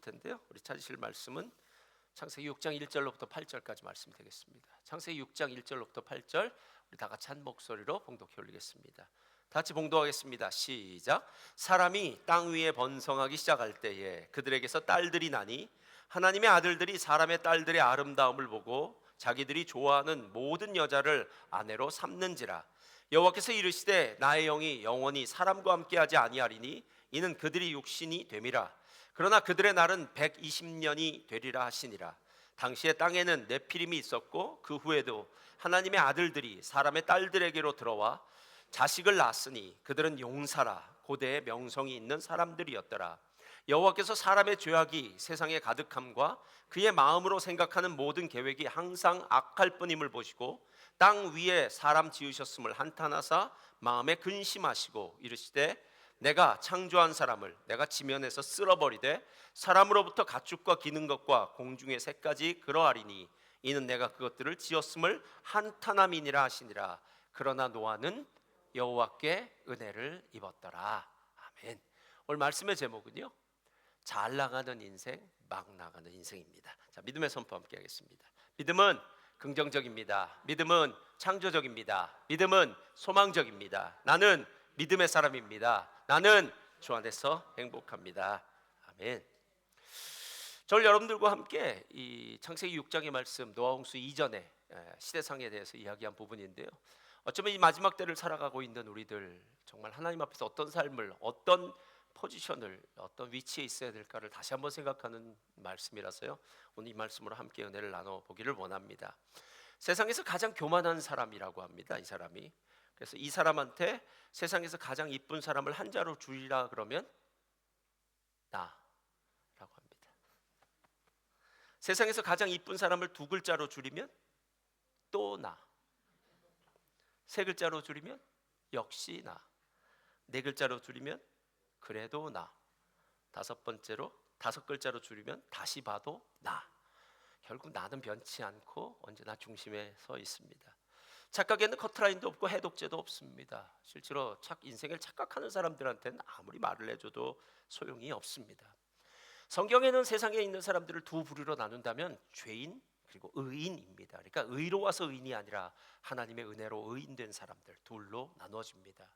텐데요. 우리 찾으실 말씀은 창세기 6장 1절로부터 8절까지 말씀이 되겠습니다. 창세기 6장 1절로부터 8절 우리 다 같이 한 목소리로 봉독해 올리겠습니다. 다 같이 봉독하겠습니다. 시작. 사람이 땅 위에 번성하기 시작할 때에 그들에게서 딸들이 나니 하나님의 아들들이 사람의 딸들의 아름다움을 보고 자기들이 좋아하는 모든 여자를 아내로 삼는지라. 여호와께서 이르시되 나의 영이 영원히 사람과 함께하지 아니하리니 이는 그들이 육신이 됨이라. 그러나 그들의 날은 120년이 되리라 하시니라. 당시에 땅에는 네피림이 있었고 그 후에도 하나님의 아들들이 사람의 딸들에게로 들어와 자식을 낳았으니 그들은 용사라 고대의 명성이 있는 사람들이었더라. 여호와께서 사람의 죄악이 세상에 가득함과 그의 마음으로 생각하는 모든 계획이 항상 악할 뿐임을 보시고 땅 위에 사람 지으셨음을 한탄하사 마음에 근심하시고 이르시되 내가 창조한 사람을 내가 지면에서 쓸어버리되 사람으로부터 가축과 기는 것과 공중의 새까지 그러하리니 이는 내가 그것들을 지었음을 한탄함이니라 하시니라. 그러나 노아는 여호와께 은혜를 입었더라. 아멘. 오늘 말씀의 제목은요, 잘 나가는 인생, 막 나가는 인생입니다. 자, 믿음의 선포 함께 하겠습니다. 믿음은 긍정적입니다. 믿음은 창조적입니다. 믿음은 소망적입니다. 나는 믿음의 사람입니다. 나는 주 안에서 행복합니다. 아멘. 저를 여러분들과 함께 이 창세기 6장의 말씀, 노아 홍수 이전의 시대상에 대해서 이야기한 부분인데요, 어쩌면 이 마지막 때를 살아가고 있는 우리들 정말 하나님 앞에서 어떤 삶을, 어떤 포지션을, 어떤 위치에 있어야 될까를 다시 한번 생각하는 말씀이라서요, 오늘 이 말씀으로 함께 은혜를 나눠보기를 원합니다. 세상에서 가장 교만한 사람이라고 합니다, 이 사람이. 그래서 이 사람한테 세상에서 가장 이쁜 사람을 한자로 줄이라 그러면 나라고 합니다. 세상에서 가장 이쁜 사람을 두 글자로 줄이면 또 나. 세 글자로 줄이면 역시 나. 네 글자로 줄이면 그래도 나. 다섯 글자로 줄이면 다시 봐도 나. 결국 나는 변치 않고 언제나 중심에 서 있습니다. 착각에는 커트라인도 없고 해독제도 없습니다. 실제로 인생을 착각하는 사람들한테는 아무리 말을 해줘도 소용이 없습니다. 성경에는 세상에 있는 사람들을 두 부류로 나눈다면 죄인 그리고 의인입니다. 그러니까 의로워서 의인이 아니라 하나님의 은혜로 의인된 사람들 둘로 나누어집니다.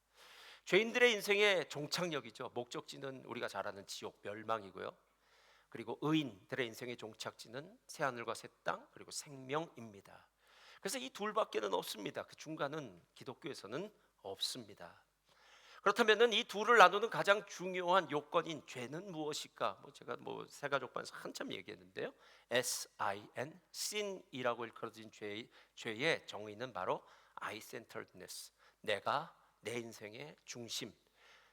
죄인들의 인생의 종착역이죠, 목적지는 우리가 잘 아는 지옥, 멸망이고요. 그리고 의인들의 인생의 종착지는 새하늘과 새 땅 그리고 생명입니다. 그래서 이 둘밖에는 없습니다. 그 중간은 기독교에서는 없습니다. 그렇다면 이 둘을 나누는 가장 중요한 요건인 죄는 무엇일까? 제가 세가족반에서 한참 얘기했는데요, sin, sin이라고 일컬어진 죄의 정의는 바로 I-centeredness, 내가 내 인생의 중심,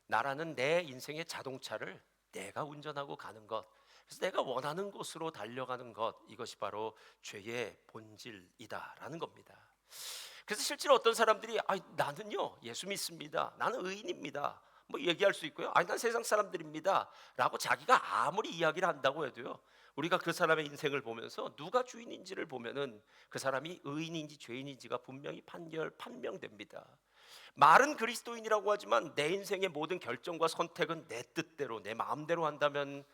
나라는 내 인생의 자동차를 내가 운전하고 가는 것, 그래서 내가 원하는 곳으로 달려가는 것, 이것이 바로 죄의 본질이다라는 겁니다. 그래서 실제로 어떤 사람들이 나는요 예수 믿습니다, 나는 의인입니다 얘기할 수 있고요, 난 세상 사람들입니다 라고 자기가 아무리 이야기를 한다고 해도요, 우리가 그 사람의 인생을 보면서 누가 주인인지를 보면은 그 사람이 의인인지 죄인인지가 분명히 판명됩니다. 말은 그리스도인이라고 하지만 내 인생의 모든 결정과 선택은 내 뜻대로 내 마음대로 한다면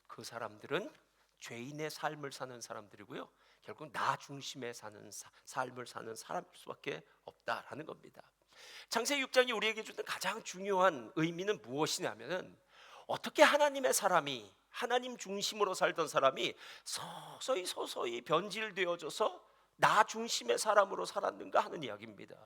그 사람들은 죄인의 삶을 사는 사람들이고요, 결국 나 중심에 사는 삶을 사는 사람일 수밖에 없다라는 겁니다. 창세기 6장이 우리에게 주는 가장 중요한 의미는 무엇이냐면은, 어떻게 하나님의 사람이, 하나님 중심으로 살던 사람이 서서히 변질되어져서 나 중심의 사람으로 살았는가 하는 이야기입니다.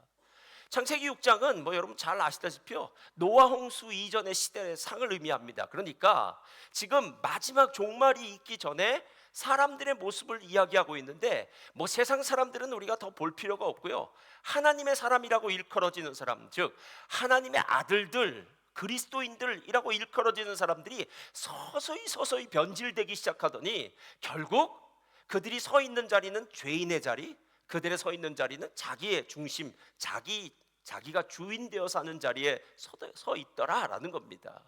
창세기 6장은 여러분 잘 아시다시피요, 노아 홍수 이전의 시대의 상을 의미합니다. 그러니까 지금 마지막 종말이 있기 전에 사람들의 모습을 이야기하고 있는데, 세상 사람들은 우리가 더 볼 필요가 없고요, 하나님의 사람이라고 일컬어지는 사람, 즉 하나님의 아들들, 그리스도인들이라고 일컬어지는 사람들이 서서히 변질되기 시작하더니 결국 그들이 서 있는 자리는 죄인의 자리, 그들의 서 있는 자리는 자기의 중심, 자기가 주인 되어 사는 자리에 서 있더라라는 겁니다.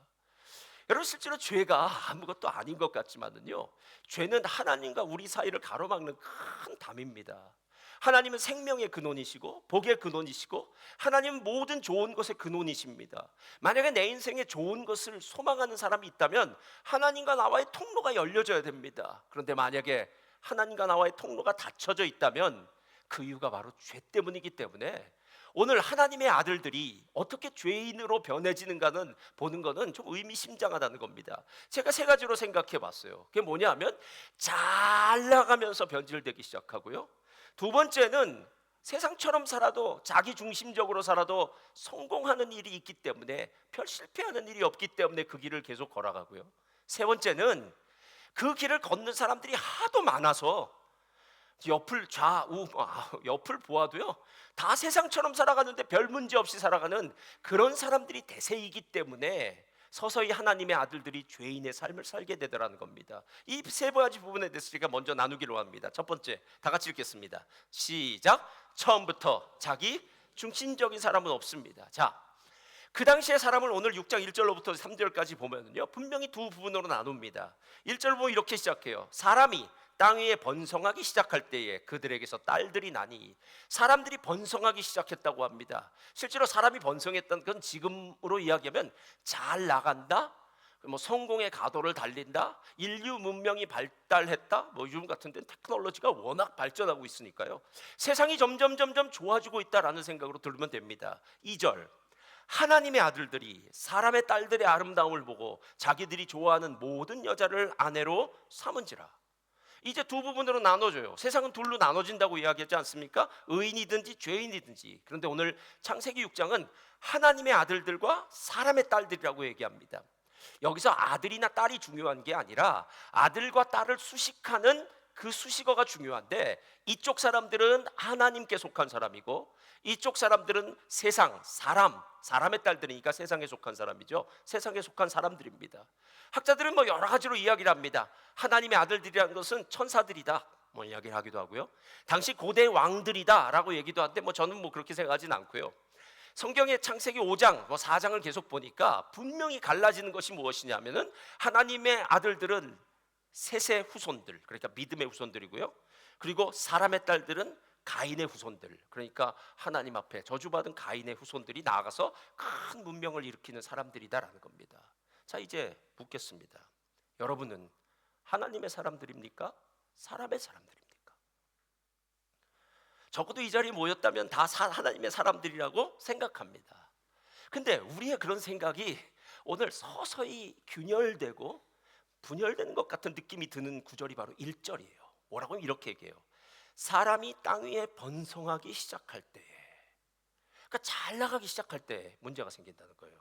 여러분, 실제로 죄가 아무것도 아닌 것 같지만은요, 죄는 하나님과 우리 사이를 가로막는 큰 담입니다. 하나님은 생명의 근원이시고 복의 근원이시고 하나님은 모든 좋은 것의 근원이십니다. 만약에 내 인생에 좋은 것을 소망하는 사람이 있다면 하나님과 나와의 통로가 열려져야 됩니다. 그런데 만약에 하나님과 나와의 통로가 닫혀져 있다면 그 이유가 바로 죄 때문이기 때문에 오늘 하나님의 아들들이 어떻게 죄인으로 변해지는가는 보는 것은 좀 의미심장하다는 겁니다. 제가 세 가지로 생각해 봤어요. 그게 뭐냐면 잘 나가면서 변질되기 시작하고요, 두 번째는 세상처럼 살아도 자기 중심적으로 살아도 성공하는 일이 있기 때문에 별 실패하는 일이 없기 때문에 그 길을 계속 걸어가고요, 세 번째는 그 길을 걷는 사람들이 하도 많아서 옆을 좌우 옆을 보아도요 다 세상처럼 살아가는데 별 문제 없이 살아가는 그런 사람들이 대세이기 때문에 서서히 하나님의 아들들이 죄인의 삶을 살게 되더라는 겁니다. 이 세 가지 부분에 대해서 제가 먼저 나누기로 합니다. 첫 번째, 다 같이 읽겠습니다. 시작. 처음부터 자기 중심적인 사람은 없습니다. 자, 그 당시의 사람을 오늘 6장 1절로부터 3절까지 보면요 분명히 두 부분으로 나눕니다. 1절 보면 이렇게 시작해요. 사람이 땅 위에 번성하기 시작할 때에 그들에게서 딸들이 나니, 사람들이 번성하기 시작했다고 합니다. 실제로 사람이 번성했던 건 지금으로 이야기하면 잘 나간다, 뭐 성공의 가도를 달린다, 인류 문명이 발달했다, 뭐 요즘 같은 데는 테크놀로지가 워낙 발전하고 있으니까요 세상이 점점 좋아지고 있다라는 생각으로 들으면 됩니다. 2절, 하나님의 아들들이 사람의 딸들의 아름다움을 보고 자기들이 좋아하는 모든 여자를 아내로 삼은지라. 이제 두 부분으로 나눠져요. 세상은 둘로 나눠진다고 이야기하지 않습니까? 의인이든지 죄인이든지. 그런데 오늘 창세기 6장은 하나님의 아들들과 사람의 딸들이라고 얘기합니다. 여기서 아들이나 딸이 중요한 게 아니라 아들과 딸을 수식하는 그 수식어가 중요한데, 이쪽 사람들은 하나님께 속한 사람이고 이쪽 사람들은 세상, 사람의 딸들이니까 세상에 속한 사람이죠. 세상에 속한 사람들입니다. 학자들은 뭐 여러 가지로 이야기를 합니다. 하나님의 아들들이라는 것은 천사들이다 뭐 이야기를 하기도 하고요, 당시 고대 왕들이다 라고 얘기도 하는데 뭐 저는 뭐 그렇게 생각하진 않고요. 성경의 창세기 5장, 4장을 계속 보니까 분명히 갈라지는 것이 무엇이냐면은 하나님의 아들들은 셋의 후손들, 그러니까 믿음의 후손들이고요, 그리고 사람의 딸들은 가인의 후손들, 그러니까 하나님 앞에 저주받은 가인의 후손들이 나아가서 큰 문명을 일으키는 사람들이다라는 겁니다. 자, 이제 묻겠습니다. 여러분은 하나님의 사람들입니까? 사람의 사람들입니까? 적어도 이 자리에 모였다면 다 하나님의 사람들이라고 생각합니다. 근데 우리의 그런 생각이 오늘 서서히 균열되고 분열되는 것 같은 느낌이 드는 구절이 바로 1절이에요. 뭐라고 하면 이렇게 얘기해요. 사람이 땅 위에 번성하기 시작할 때에, 그러니까 잘 나가기 시작할 때 문제가 생긴다는 거예요.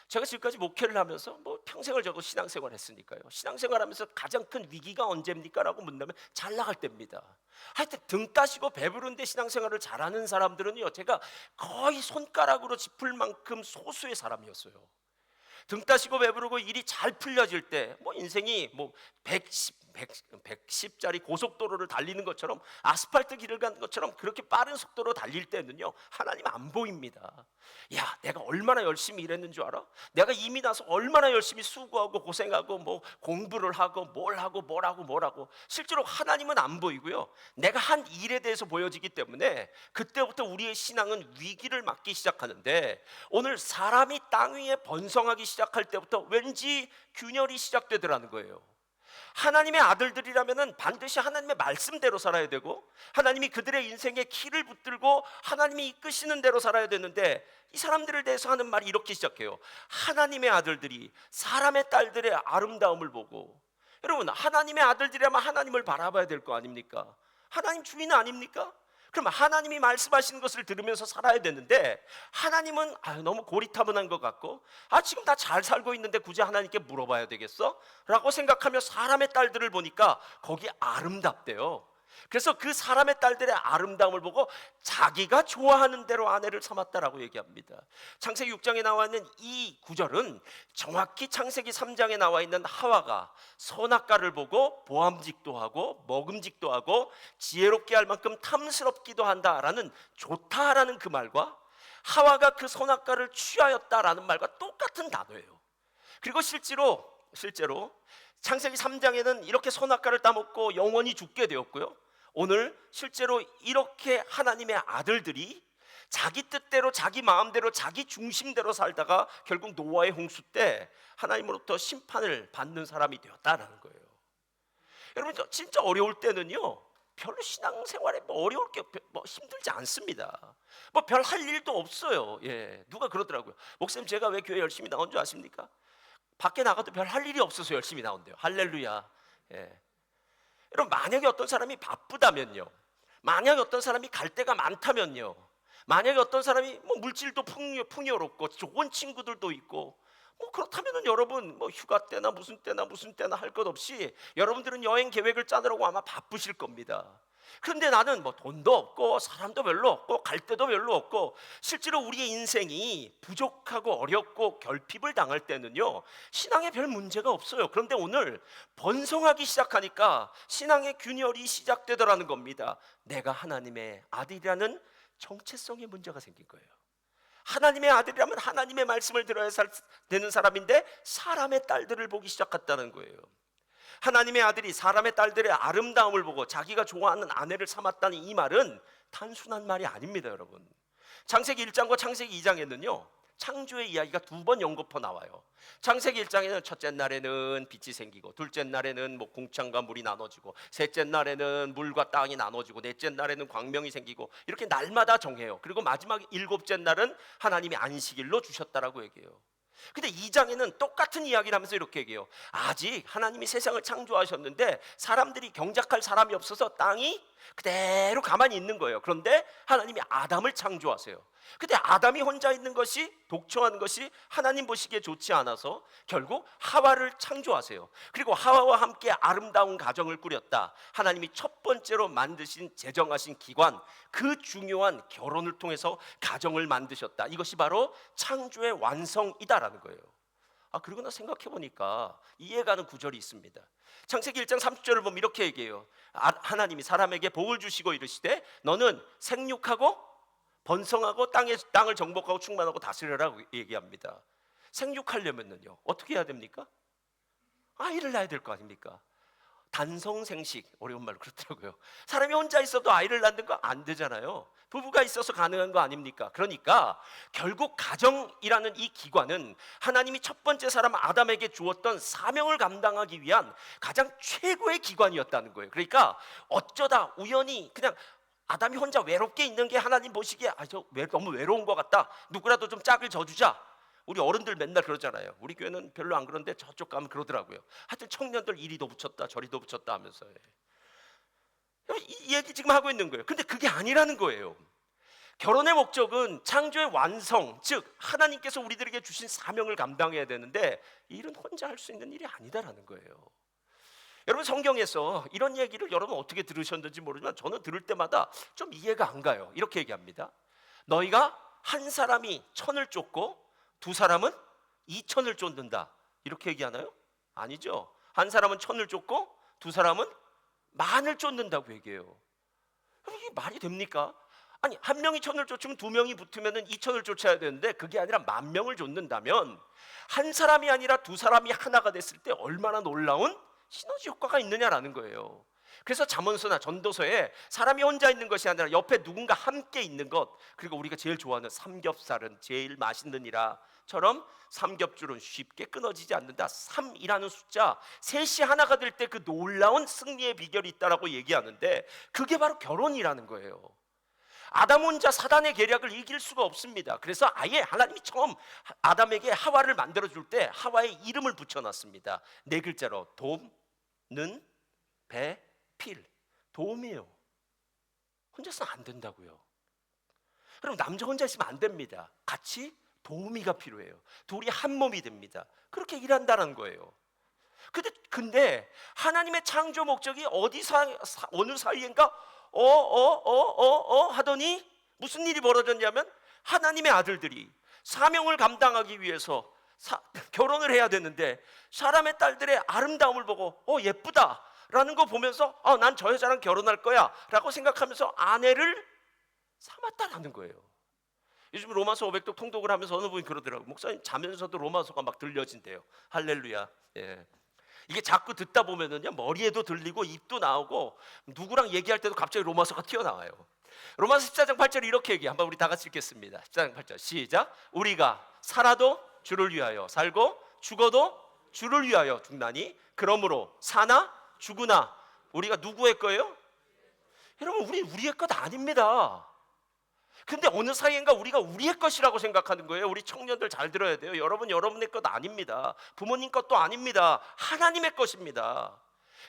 제가 지금까지 목회를 하면서 뭐 평생을 저거 신앙생활 했으니까요, 신앙생활 하면서 가장 큰 위기가 언제입니까? 라고 묻는다면 잘 나갈 때입니다. 하여튼 등 따시고 배부른데 신앙생활을 잘하는 사람들은요 제가 거의 손가락으로 짚을 만큼 소수의 사람이었어요. 등 따시고 배부르고 일이 잘 풀려질 때 뭐 인생이 뭐 110짜리 고속도로를 달리는 것처럼, 아스팔트 길을 가는 것처럼 그렇게 빠른 속도로 달릴 때는요 하나님 안 보입니다. 야, 내가 얼마나 열심히 일했는 줄 알아? 내가 이미 나서 얼마나 열심히 수고하고 고생하고 뭐 공부를 하고 뭘 하고 실제로 하나님은 안 보이고요, 내가 한 일에 대해서 보여지기 때문에 그때부터 우리의 신앙은 위기를 맞기 시작하는데, 오늘 사람이 땅 위에 번성하기 시작할 때부터 왠지 균열이 시작되더라는 거예요. 하나님의 아들들이라면 반드시 하나님의 말씀대로 살아야 되고 하나님이 그들의 인생에 키를 붙들고 하나님이 이끄시는 대로 살아야 되는데, 이 사람들에 대해서 하는 말이 이렇게 시작해요. 하나님의 아들들이 사람의 딸들의 아름다움을 보고. 여러분, 하나님의 아들들이라면 하나님을 바라봐야 될 거 아닙니까? 하나님 주인 아닙니까? 그럼 하나님이 말씀하시는 것을 들으면서 살아야 되는데, 하나님은 너무 고리타분한 것 같고 지금 다 잘 살고 있는데 굳이 하나님께 물어봐야 되겠어? 라고 생각하며 사람의 딸들을 보니까 거기 아름답대요. 그래서 그 사람의 딸들의 아름다움을 보고 자기가 좋아하는 대로 아내를 삼았다라고 얘기합니다. 창세기 6장에 나와 있는 이 구절은 정확히 창세기 3장에 나와 있는 하와가 선악과를 보고 보암직도 하고 먹음직도 하고 지혜롭게 할 만큼 탐스럽기도 한다라는 좋다라는 그 말과 하와가 그 선악과를 취하였다라는 말과 똑같은 단어예요. 그리고 실제로 창세기 3장에는 이렇게 선악과를 따먹고 영원히 죽게 되었고요, 오늘 실제로 이렇게 하나님의 아들들이 자기 뜻대로 자기 마음대로 자기 중심대로 살다가 결국 노아의 홍수 때 하나님으로부터 심판을 받는 사람이 되었다라는 거예요. 여러분 진짜 어려울 때는요 별로 신앙생활에 뭐 어려울 게 뭐 힘들지 않습니다. 뭐 별 할 일도 없어요. 예, 누가 그러더라고요. 목사님 제가 왜 교회 열심히 나온 줄 아십니까? 밖에 나가도 별 할 일이 없어서 열심히 나온대요. 할렐루야. 예. 여러분 만약에 어떤 사람이 바쁘다면요, 만약에 어떤 사람이 갈 데가 많다면요, 만약에 어떤 사람이 뭐 물질도 풍요롭고 좋은 친구들도 있고 뭐 그렇다면은 여러분 뭐 휴가 때나 무슨 때나 할 것 없이 여러분들은 여행 계획을 짜느라고 아마 바쁘실 겁니다. 그런데 나는 뭐 돈도 없고 사람도 별로 없고 갈 데도 별로 없고 실제로 우리의 인생이 부족하고 어렵고 결핍을 당할 때는요 신앙에 별 문제가 없어요. 그런데 오늘 번성하기 시작하니까 신앙의 균열이 시작되더라는 겁니다. 내가 하나님의 아들이라는 정체성에 문제가 생긴 거예요. 하나님의 아들이라면 하나님의 말씀을 들어야 되는 사람인데 사람의 딸들을 보기 시작했다는 거예요. 하나님의 아들이 사람의 딸들의 아름다움을 보고 자기가 좋아하는 아내를 삼았다는 이 말은 단순한 말이 아닙니다, 여러분. 창세기 1장과 창세기 2장에는요 창조의 이야기가 두 번 연거푸 나와요. 창세기 1장에는 첫째 날에는 빛이 생기고, 둘째 날에는 뭐 궁창과 물이 나눠지고, 셋째 날에는 물과 땅이 나눠지고, 넷째 날에는 광명이 생기고, 이렇게 날마다 정해요. 그리고 마지막 일곱째 날은 하나님이 안식일로 주셨다라고 얘기해요. 근데 2장에는 똑같은 이야기를 하면서 이렇게 얘기해요. 아직 하나님이 세상을 창조하셨는데 사람들이 경작할 사람이 없어서 땅이 그대로 가만히 있는 거예요. 그런데 하나님이 아담을 창조하세요. 근데 아담이 혼자 있는 것이, 독초하는 것이 하나님 보시기에 좋지 않아서 결국 하와를 창조하세요. 그리고 하와와 함께 아름다운 가정을 꾸렸다. 하나님이 첫 번째로 만드신 제정하신 기관, 그 중요한 결혼을 통해서 가정을 만드셨다. 이것이 바로 창조의 완성이다라는 거예요. 그리고 나 생각해 보니까 이해가는 구절이 있습니다. 창세기 1장 30절을 보면 이렇게 얘기해요. 하나님이 사람에게 복을 주시고 이르시되 너는 생육하고 번성하고 땅을 정복하고 충만하고 다스려라고 얘기합니다. 생육하려면요 어떻게 해야 됩니까? 아이를 낳아야 될 거 아닙니까? 단성생식, 어려운 말로 그렇더라고요. 사람이 혼자 있어도 아이를 낳는 거 안 되잖아요. 부부가 있어서 가능한 거 아닙니까? 그러니까 결국 가정이라는 이 기관은 하나님이 첫 번째 사람 아담에게 주었던 사명을 감당하기 위한 가장 최고의 기관이었다는 거예요. 그러니까 어쩌다 우연히 그냥 아담이 혼자 외롭게 있는 게 하나님 보시기에 너무 외로운 것 같다, 누구라도 좀 짝을 져주자. 우리 어른들 맨날 그러잖아요. 우리 교회는 별로 안 그런데 저쪽 가면 그러더라고요. 하여튼 청년들 이리도 붙였다 저리도 붙였다 하면서 이 얘기 지금 하고 있는 거예요. 근데 그게 아니라는 거예요. 결혼의 목적은 창조의 완성, 즉 하나님께서 우리들에게 주신 사명을 감당해야 되는데 이 일은 혼자 할 수 있는 일이 아니다라는 거예요. 여러분 성경에서 이런 얘기를 여러분 어떻게 들으셨는지 모르지만 저는 들을 때마다 좀 이해가 안 가요. 이렇게 얘기합니다. 너희가 한 사람이 천을 쫓고 두 사람은 2천을 쫓는다, 이렇게 얘기하나요? 아니죠. 한 사람은 천을 쫓고 두 사람은 만을 쫓는다고 얘기해요. 이게 말이 됩니까? 아니 한 명이 천을 쫓으면 두 명이 붙으면 2천을 쫓아야 되는데 그게 아니라 10,000명을 쫓는다면 한 사람이 아니라 두 사람이 하나가 됐을 때 얼마나 놀라운 시너지 효과가 있느냐라는 거예요. 그래서 잠언서나 전도서에 사람이 혼자 있는 것이 아니라 옆에 누군가 함께 있는 것, 그리고 우리가 제일 좋아하는 삼겹살은 제일 맛있느니라처럼 삼겹줄은 쉽게 끊어지지 않는다. 3이라는 숫자, 셋이 하나가 될 때 그 놀라운 승리의 비결이 있다라고 얘기하는데 그게 바로 결혼이라는 거예요. 아담 혼자 사단의 계략을 이길 수가 없습니다. 그래서 아예 하나님이 처음 아담에게 하와를 만들어줄 때 하와의 이름을 붙여놨습니다. 4글자로 돔, 는, 배, 필. 도움이에요. 혼자서는 안 된다고요. 그럼 남자 혼자 있으면 안 됩니다. 같이 도우미가 필요해요. 둘이 한 몸이 됩니다. 그렇게 일한다는 거예요. 근데 하나님의 창조 목적이 어느 사이인가 하더니 무슨 일이 벌어졌냐면 하나님의 아들들이 사명을 감당하기 위해서 결혼을 해야 되는데 사람의 딸들의 아름다움을 보고 예쁘다라는 거 보면서 난 저 여자랑 결혼할 거야 라고 생각하면서 아내를 삼았다라는 거예요. 요즘 로마서 500쪽 통독을 하면서 어느 분이 그러더라고요. 목사님 자면서도 로마서가 막 들려진대요. 할렐루야. 예. 이게 자꾸 듣다 보면은요, 머리에도 들리고 입도 나오고 누구랑 얘기할 때도 갑자기 로마서가 튀어나와요. 로마서 14장 8절 이렇게 얘기해. 한번 우리 다 같이 읽겠습니다. 14장 8절 시작. 우리가 살아도 주를 위하여 살고 죽어도 주를 위하여 죽나니 그러므로 사나 죽으나 우리가 누구의 거예요? 여러분, 우리의 것 아닙니다. 근데 어느 사이인가 우리가 우리의 것이라고 생각하는 거예요. 우리 청년들 잘 들어야 돼요. 여러분, 여러분의 것 아닙니다. 부모님 것도 아닙니다. 하나님의 것입니다.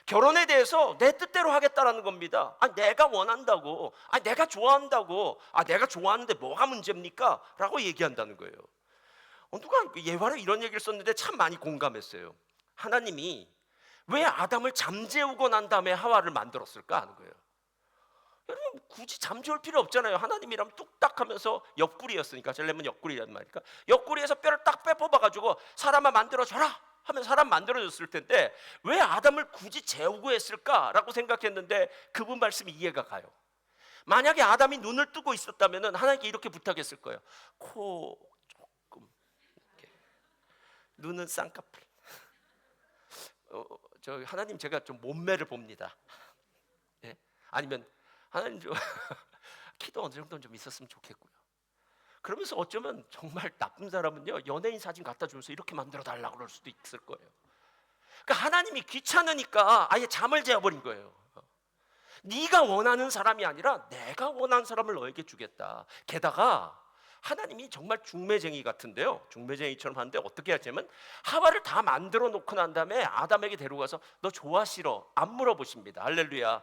결혼에 대해서 내 뜻대로 하겠다라는 겁니다. 내가 원한다고, 내가 좋아한다고, 내가 좋아하는데 뭐가 문제입니까? 라고 얘기한다는 거예요. 누가 예화로 이런 얘기를 썼는데 참 많이 공감했어요. 하나님이 왜 아담을 잠재우고 난 다음에 하와를 만들었을까 하는 거예요. 여러분, 굳이 잠재울 필요 없잖아요. 하나님이라면 뚝딱 하면서 옆구리였으니까, 젤렘은 옆구리란 말이니까 옆구리에서 뼈를 딱 빼뽑아가지고 사람아 만들어줘라 하면 사람 만들어줬을 텐데 왜 아담을 굳이 재우고 했을까라고 생각했는데 그분 말씀이 이해가 가요. 만약에 아담이 눈을 뜨고 있었다면 하나님께 이렇게 부탁했을 거예요. 코 조금 이렇게, 눈은 쌍꺼풀. 저 하나님, 제가 좀 몸매를 봅니다. 네? 아니면 하나님 좀 키도 어느 정도는 좀 있었으면 좋겠고요. 그러면서 어쩌면 정말 나쁜 사람은요, 연예인 사진 갖다 주면서 이렇게 만들어 달라고 그럴 수도 있을 거예요. 그러니까 하나님이 귀찮으니까 아예 잠을 재워버린 거예요. 네가 원하는 사람이 아니라 내가 원하는 사람을 너에게 주겠다. 게다가 하나님이 정말 중매쟁이 같은데요, 중매쟁이처럼 하는데 어떻게 하냐면 하와를 다 만들어 놓고 난 다음에 아담에게 데려가서 너 좋아 싫어 안 물어보십니다. 할렐루야.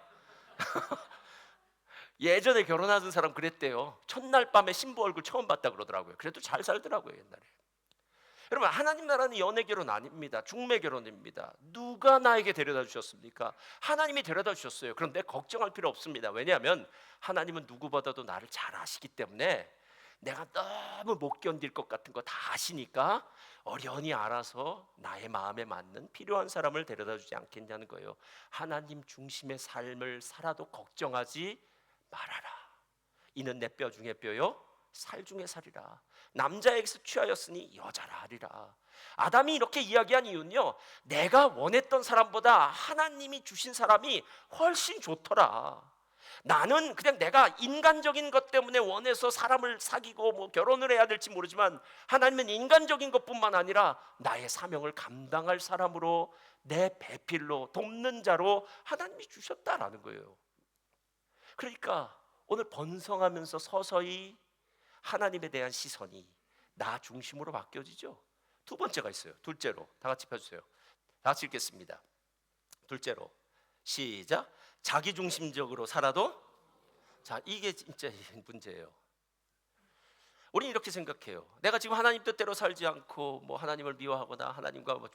예전에 결혼하던 사람 그랬대요. 첫날 밤에 신부 얼굴 처음 봤다 그러더라고요. 그래도 잘 살더라고요, 옛날에. 여러분, 하나님 나라는 연애 결혼 아닙니다. 중매 결혼입니다. 누가 나에게 데려다 주셨습니까? 하나님이 데려다 주셨어요. 그런데 걱정할 필요 없습니다. 왜냐하면 하나님은 누구보다도 나를 잘 아시기 때문에 내가 너무 못 견딜 것 같은 거 다 아시니까 어련히 알아서 나의 마음에 맞는 필요한 사람을 데려다 주지 않겠냐는 거예요. 하나님 중심의 삶을 살아도 걱정하지 말아라. 이는 내 뼈 중에 뼈요 살 중에 살이라. 남자에게서 취하였으니 여자라 하리라. 아담이 이렇게 이야기한 이유는요, 내가 원했던 사람보다 하나님이 주신 사람이 훨씬 좋더라. 나는 그냥 내가 인간적인 것 때문에 원해서 사람을 사귀고 뭐 결혼을 해야 될지 모르지만 하나님은 인간적인 것뿐만 아니라 나의 사명을 감당할 사람으로, 내 배필로 돕는 자로 하나님이 주셨다라는 거예요. 그러니까 오늘 번성하면서 서서히 하나님에 대한 시선이 나 중심으로 바뀌어지죠. 두 번째가 있어요. 둘째로, 다 같이 펴주세요. 다 같이 읽겠습니다. 둘째로 시작. 자기 중심적으로 살아도, 자, 이게 진짜 문제예요. 우리는 이렇게 생각해요. 내가 지금 하나님 뜻대로 살지 않고 뭐 하나님을 미워하거나 하나님과 뭐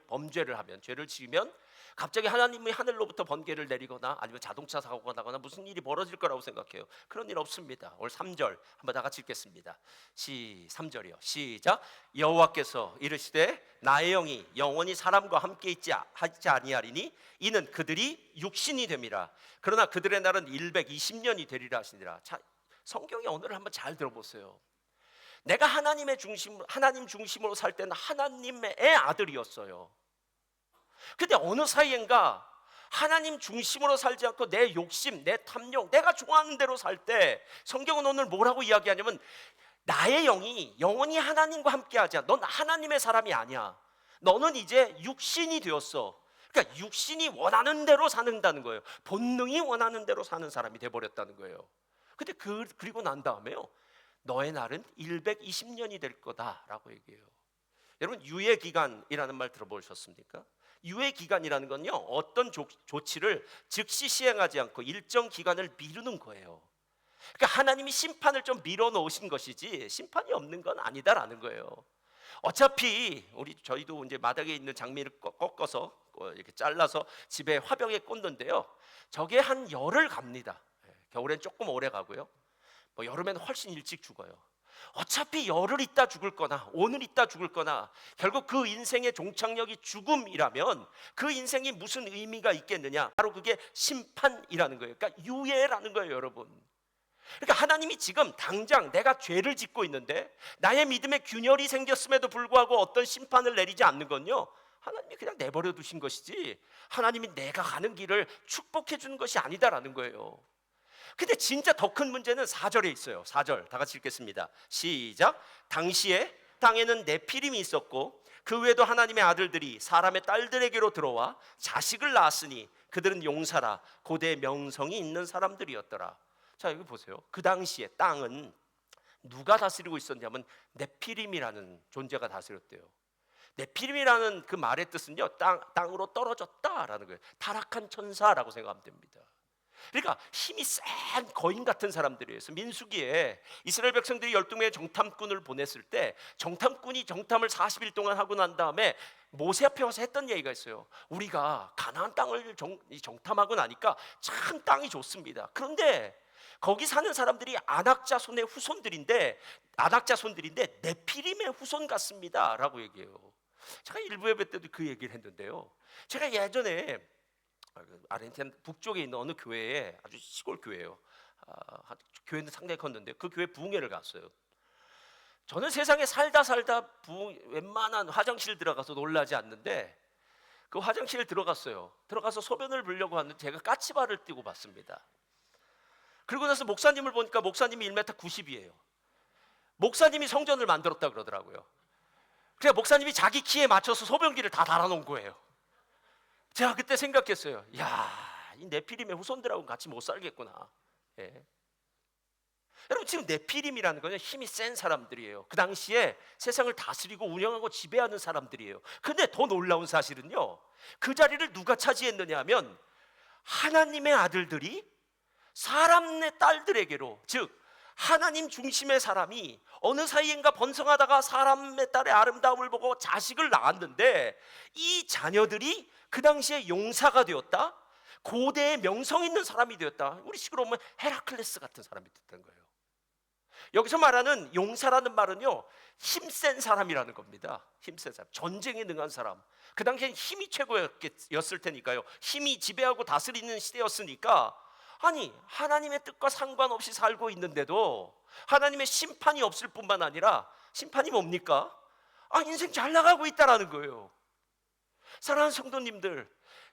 범죄를 하면, 죄를 지으면 갑자기 하나님이 하늘로부터 번개를 내리거나 아니면 자동차 사고가 나거나 무슨 일이 벌어질 거라고 생각해요. 그런 일 없습니다. 오늘 3절 한번 다 같이 읽겠습니다. 3절이요. 시작. 여호와께서 이르시되 나의 영이 영원히 사람과 함께 하지 아니하리니 이는 그들이 육신이 됨이라. 그러나 그들의 날은 120년이 되리라 하시니라. 자, 성경의 언어를 한번 잘 들어보세요. 내가 하나님 중심으로 살 때는 하나님의 아들이었어요. 근데 어느 사이인가 하나님 중심으로 살지 않고 내 욕심, 내 탐욕, 내가 좋아하는 대로 살 때 성경은 오늘 뭐라고 이야기하냐면 나의 영이 영원히 하나님과 함께 하자. 넌 하나님의 사람이 아니야. 너는 이제 육신이 되었어. 그러니까 육신이 원하는 대로 사는다는 거예요. 본능이 원하는 대로 사는 사람이 돼버렸다는 거예요. 근데 그리고 난 다음에요, 너의 날은 120년이 될 거다라고 얘기해요. 여러분, 유예기간이라는 말 들어보셨습니까? 유예기간이라는 건요, 어떤 조치를 즉시 시행하지 않고 일정 기간을 미루는 거예요. 그러니까 하나님이 심판을 좀 밀어놓으신 것이지 심판이 없는 건 아니다라는 거예요. 어차피 저희도 이제 마당에 있는 장미를 꺾어서 이렇게 잘라서 집에 화병에 꽂는데요, 저게 한 열흘 갑니다. 겨울엔 조금 오래 가고요, 뭐 여름에는 훨씬 일찍 죽어요. 어차피 열흘 있다 죽을 거나 오늘 있다 죽을 거나 결국 그 인생의 종착역이 죽음이라면 그 인생이 무슨 의미가 있겠느냐? 바로 그게 심판이라는 거예요. 그러니까 유예라는 거예요, 여러분. 그러니까 하나님이 지금 당장 내가 죄를 짓고 있는데 나의 믿음에 균열이 생겼음에도 불구하고 어떤 심판을 내리지 않는 건요, 하나님이 그냥 내버려 두신 것이지 하나님이 내가 가는 길을 축복해 주는 것이 아니다라는 거예요. 근데 진짜 더 큰 문제는 4절에 있어요. 4절 다 같이 읽겠습니다. 시작. 당시에 땅에는 네피림이 있었고 그 외에도 하나님의 아들들이 사람의 딸들에게로 들어와 자식을 낳았으니 그들은 용사라 고대 명성이 있는 사람들이었더라. 자, 여기 보세요. 그 당시에 땅은 누가 다스리고 있었냐면 네피림이라는 존재가 다스렸대요. 네피림이라는 그 말의 뜻은요, 땅으로 떨어졌다라는 거예요. 타락한 천사라고 생각하면 됩니다. 그러니까 힘이 센 거인 같은 사람들이에요. 민수기에 이스라엘 백성들이 12명의 정탐꾼을 보냈을 때 정탐꾼이 정탐을 40일 동안 하고 난 다음에 모세 앞에 와서 했던 얘기가 있어요. 우리가 가나안 땅을 정탐하고 나니까 참 땅이 좋습니다. 그런데 거기 사는 사람들이 아낙자손의 후손들인데 네피림의 후손 같습니다 라고 얘기해요. 제가 일부 예배 때도 그 얘기를 했는데요, 제가 예전에 아르헨티나 북쪽에 있는 어느 교회에, 아주 시골 교회예요. 교회는 상당히 컸는데 그 교회 부흥회를 갔어요. 저는 세상에 살다 웬만한 화장실 들어가서 놀라지 않는데 그 화장실에 들어갔어요. 들어가서 소변을 보려고 하는데 제가 까치발을 띄고 봤습니다. 그리고 나서 목사님을 보니까 목사님이 1m 90이에요. 목사님이 성전을 만들었다 그러더라고요. 그래서 목사님이 자기 키에 맞춰서 소변기를 다 달아놓은 거예요. 제가 그때 생각했어요. 야, 이 네피림의 후손들하고는 같이 못 살겠구나. 예. 여러분, 지금 네피림이라는 거는 힘이 센 사람들이에요. 그 당시에 세상을 다스리고 운영하고 지배하는 사람들이에요. 근데 더 놀라운 사실은요, 그 자리를 누가 차지했느냐 하면 하나님의 아들들이 사람의 딸들에게로, 즉 하나님 중심의 사람이 어느 사이인가 번성하다가 사람의 딸의 아름다움을 보고 자식을 낳았는데 이 자녀들이 그 당시에 용사가 되었다, 고대의 명성 있는 사람이 되었다. 우리 식으로 보면 헤라클레스 같은 사람이 됐던 거예요. 여기서 말하는 용사라는 말은요, 힘센 사람이라는 겁니다. 힘센 사람, 전쟁에 능한 사람. 그 당시엔 힘이 최고였을 테니까요. 힘이 지배하고 다스리는 시대였으니까, 아니 하나님의 뜻과 상관없이 살고 있는데도 하나님의 심판이 없을 뿐만 아니라, 심판이 뭡니까? 인생 잘 나가고 있다라는 거예요. 사랑하는 성도님들,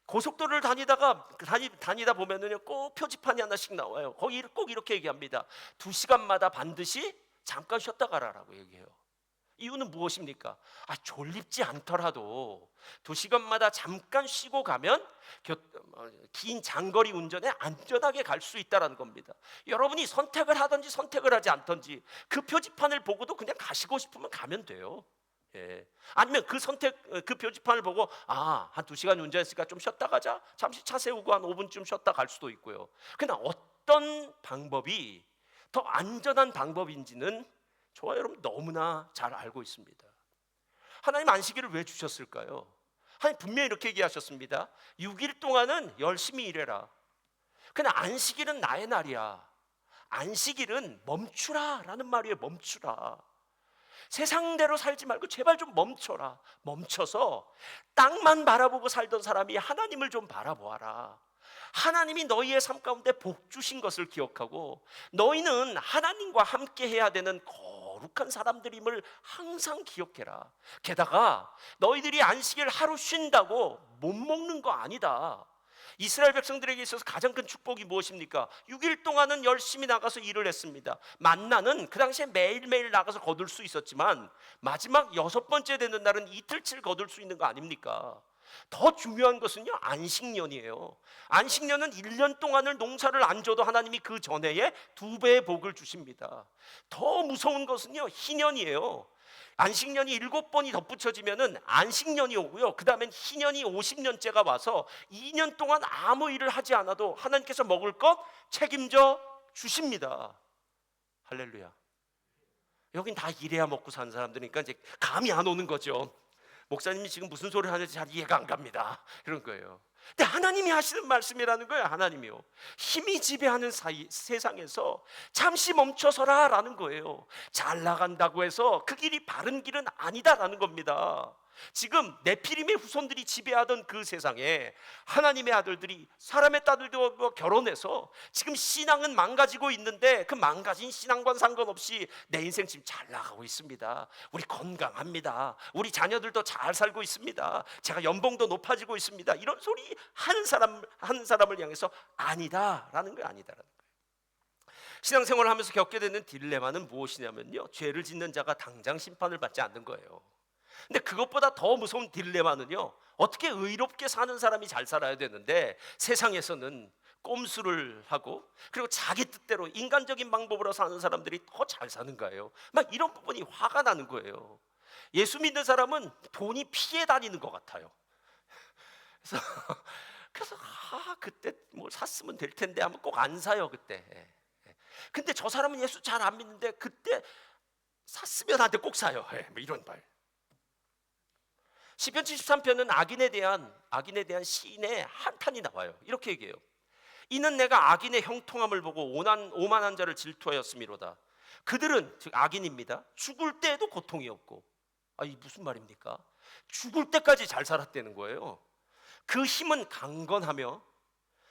고속도로를 다니다 보면은요, 꼭 표지판이 하나씩 나와요. 거기 꼭 이렇게 얘기합니다. 2시간마다 반드시 잠깐 쉬었다 가라라고 얘기해요. 이유는 무엇입니까? 졸립지 않더라도 2시간마다 잠깐 쉬고 가면 긴 장거리 운전에 안전하게 갈 수 있다는 겁니다. 여러분이 선택을 하든지 선택을 하지 않든지 그 표지판을 보고도 그냥 가시고 싶으면 가면 돼요. 예. 아니면 그 표지판을 보고 한 2시간 운전했으니까 좀 쉬었다 가자, 잠시 차 세우고 한 5분쯤 쉬었다 갈 수도 있고요. 그러나 어떤 방법이 더 안전한 방법인지는 저와 여러분 너무나 잘 알고 있습니다. 하나님 안식일을 왜 주셨을까요? 하나님 분명히 이렇게 얘기하셨습니다. 6일 동안은 열심히 일해라. 그러나 안식일은 나의 날이야. 안식일은 멈추라 라는 말이에요. 멈추라. 세상대로 살지 말고 제발 좀 멈춰라. 멈춰서 땅만 바라보고 살던 사람이 하나님을 좀 바라보아라. 하나님이 너희의 삶 가운데 복 주신 것을 기억하고 너희는 하나님과 함께 해야 되는 거룩한 사람들임을 항상 기억해라. 게다가 너희들이 안식일 하루 쉰다고 못 먹는 거 아니다. 이스라엘 백성들에게 있어서 가장 큰 축복이 무엇입니까? 6일 동안은 열심히 나가서 일을 했습니다. 만나는 그 당시에 매일매일 나가서 거둘 수 있었지만 마지막 6번째 되는 날은 이틀치를 거둘 수 있는 거 아닙니까? 더 중요한 것은요, 안식년이에요. 안식년은 1년 동안을 농사를 안 져도 하나님이 그 전해에 2배의 복을 주십니다. 더 무서운 것은요, 희년이에요. 안식년이 7번이 덧붙여지면은 안식년이 오고요, 그 다음엔 희년이 50년째가 와서 2년 동안 아무 일을 하지 않아도 하나님께서 먹을 것 책임져 주십니다. 할렐루야. 여긴 다 일해야 먹고 사는 사람들이니까 이제 감이 안 오는 거죠. 목사님이 지금 무슨 소리를 하는지 잘 이해가 안 갑니다. 이런 거예요. 근데 하나님이 하시는 말씀이라는 거예요. 하나님이요, 힘이 지배하는 세상에서 잠시 멈춰서라 라는 거예요. 잘 나간다고 해서 그 길이 바른 길은 아니다라는 겁니다. 지금 네피림의 후손들이 지배하던 그 세상에 하나님의 아들들이 사람의 딸들과 결혼해서 지금 신앙은 망가지고 있는데, 그 망가진 신앙과 상관없이 내 인생 지금 잘 나가고 있습니다. 우리 건강합니다. 우리 자녀들도 잘 살고 있습니다. 제가 연봉도 높아지고 있습니다. 이런 소리 하는 사람을 향해서 아니다라는 거예요. 아니다라는 거예요. 신앙생활을 하면서 겪게 되는 딜레마는 무엇이냐면요, 죄를 짓는 자가 당장 심판을 받지 않는 거예요. 근데 그것보다 더 무서운 딜레마는요, 어떻게 의롭게 사는 사람이 잘 살아야 되는데 세상에서는 꼼수를 하고 그리고 자기 뜻대로 인간적인 방법으로 사는 사람들이 더 잘 사는 거예요. 막 이런 부분이 화가 나는 거예요. 예수 믿는 사람은 돈이 피해 다니는 것 같아요. 그래서 그때 뭐 샀으면 될 텐데 하면 꼭 안 사요 그때. 근데 저 사람은 예수 잘 안 믿는데 그때 샀으면 한테 꼭 사요. 뭐 이런 말. 시편 73편은 악인에 대한 시인의 한탄이 나와요. 이렇게 얘기해요. 이는 내가 악인의 형통함을 보고 오만한 자를 질투하였음이로다. 그들은, 즉 악인입니다, 죽을 때에도 고통이 없고. 이 무슨 말입니까? 죽을 때까지 잘 살았다는 거예요. 그 힘은 강건하며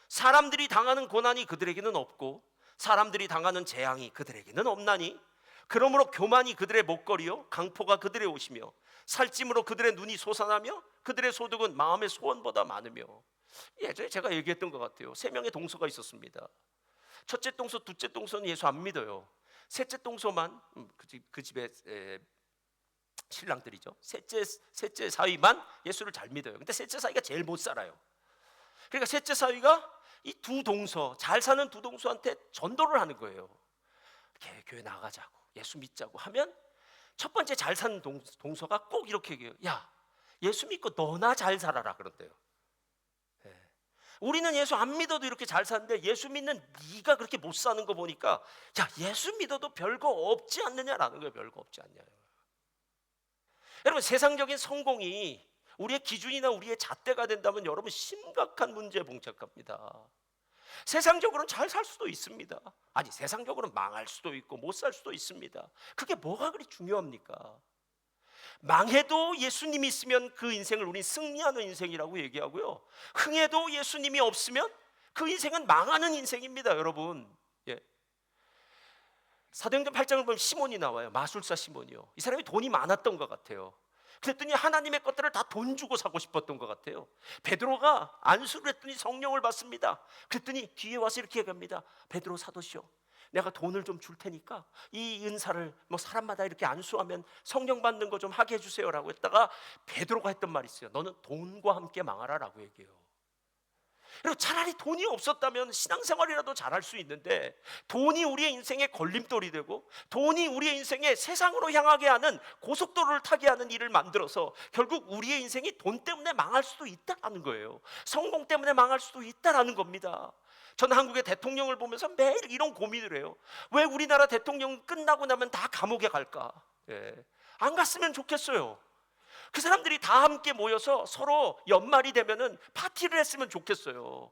사람들이 당하는 고난이 그들에게는 없고 사람들이 당하는 재앙이 그들에게는 없나니, 그러므로 교만이 그들의 목걸이요 강포가 그들의 옷이며 살찜으로 그들의 눈이 솟아나며 그들의 소득은 마음의 소원보다 많으며. 예전에 제가 얘기했던 것 같아요. 3명의 동서가 있었습니다. 첫째 동서, 둘째 동서는 예수 안 믿어요. 셋째 동서만, 그 집의 신랑들이죠. 셋째 사위만 예수를 잘 믿어요. 근데 셋째 사위가 제일 못 살아요. 그러니까 셋째 사위가 이 두 동서, 잘 사는 두 동서한테 전도를 하는 거예요. 교회 나가자고, 예수 믿자고 하면 첫 번째 잘 사는 동서가 꼭 이렇게 얘기해요. 야, 예수 믿고 너나 잘 살아라 그런대요. 우리는 예수 안 믿어도 이렇게 잘 사는데 예수 믿는 네가 그렇게 못 사는 거 보니까, 야, 예수 믿어도 별거 없지 않느냐라는 거예요. 별거 없지 않냐. 여러분, 세상적인 성공이 우리의 기준이나 우리의 잣대가 된다면 여러분 심각한 문제에 봉착합니다. 세상적으로는 잘 살 수도 있습니다. 아니, 세상적으로는 망할 수도 있고 못 살 수도 있습니다. 그게 뭐가 그리 중요합니까? 망해도 예수님이 있으면 그 인생을 우린 승리하는 인생이라고 얘기하고요, 흥해도 예수님이 없으면 그 인생은 망하는 인생입니다. 여러분, 사도행전 8장을 보면 시몬이 나와요. 마술사 시몬이요. 이 사람이 돈이 많았던 것 같아요. 그랬더니 하나님의 것들을 다 돈 주고 사고 싶었던 것 같아요. 베드로가 안수를 했더니 성령을 받습니다. 그랬더니 뒤에 와서 이렇게 얘기합니다. 베드로 사도시오, 내가 돈을 좀 줄 테니까 이 은사를 뭐 사람마다 이렇게 안수하면 성령 받는 거 좀 하게 해주세요라고 했다가 베드로가 했던 말이 있어요. 너는 돈과 함께 망하라라고 얘기해요. 그리고 차라리 돈이 없었다면 신앙생활이라도 잘할 수 있는데, 돈이 우리의 인생의 걸림돌이 되고 돈이 우리의 인생에 세상으로 향하게 하는 고속도로를 타게 하는 일을 만들어서 결국 우리의 인생이 돈 때문에 망할 수도 있다는 거예요. 성공 때문에 망할 수도 있다는 겁니다. 저는 한국의 대통령을 보면서 매일 이런 고민을 해요. 왜 우리나라 대통령 끝나고 나면 다 감옥에 갈까? 안 갔으면 좋겠어요. 그 사람들이 다 함께 모여서 서로 연말이 되면은 파티를 했으면 좋겠어요.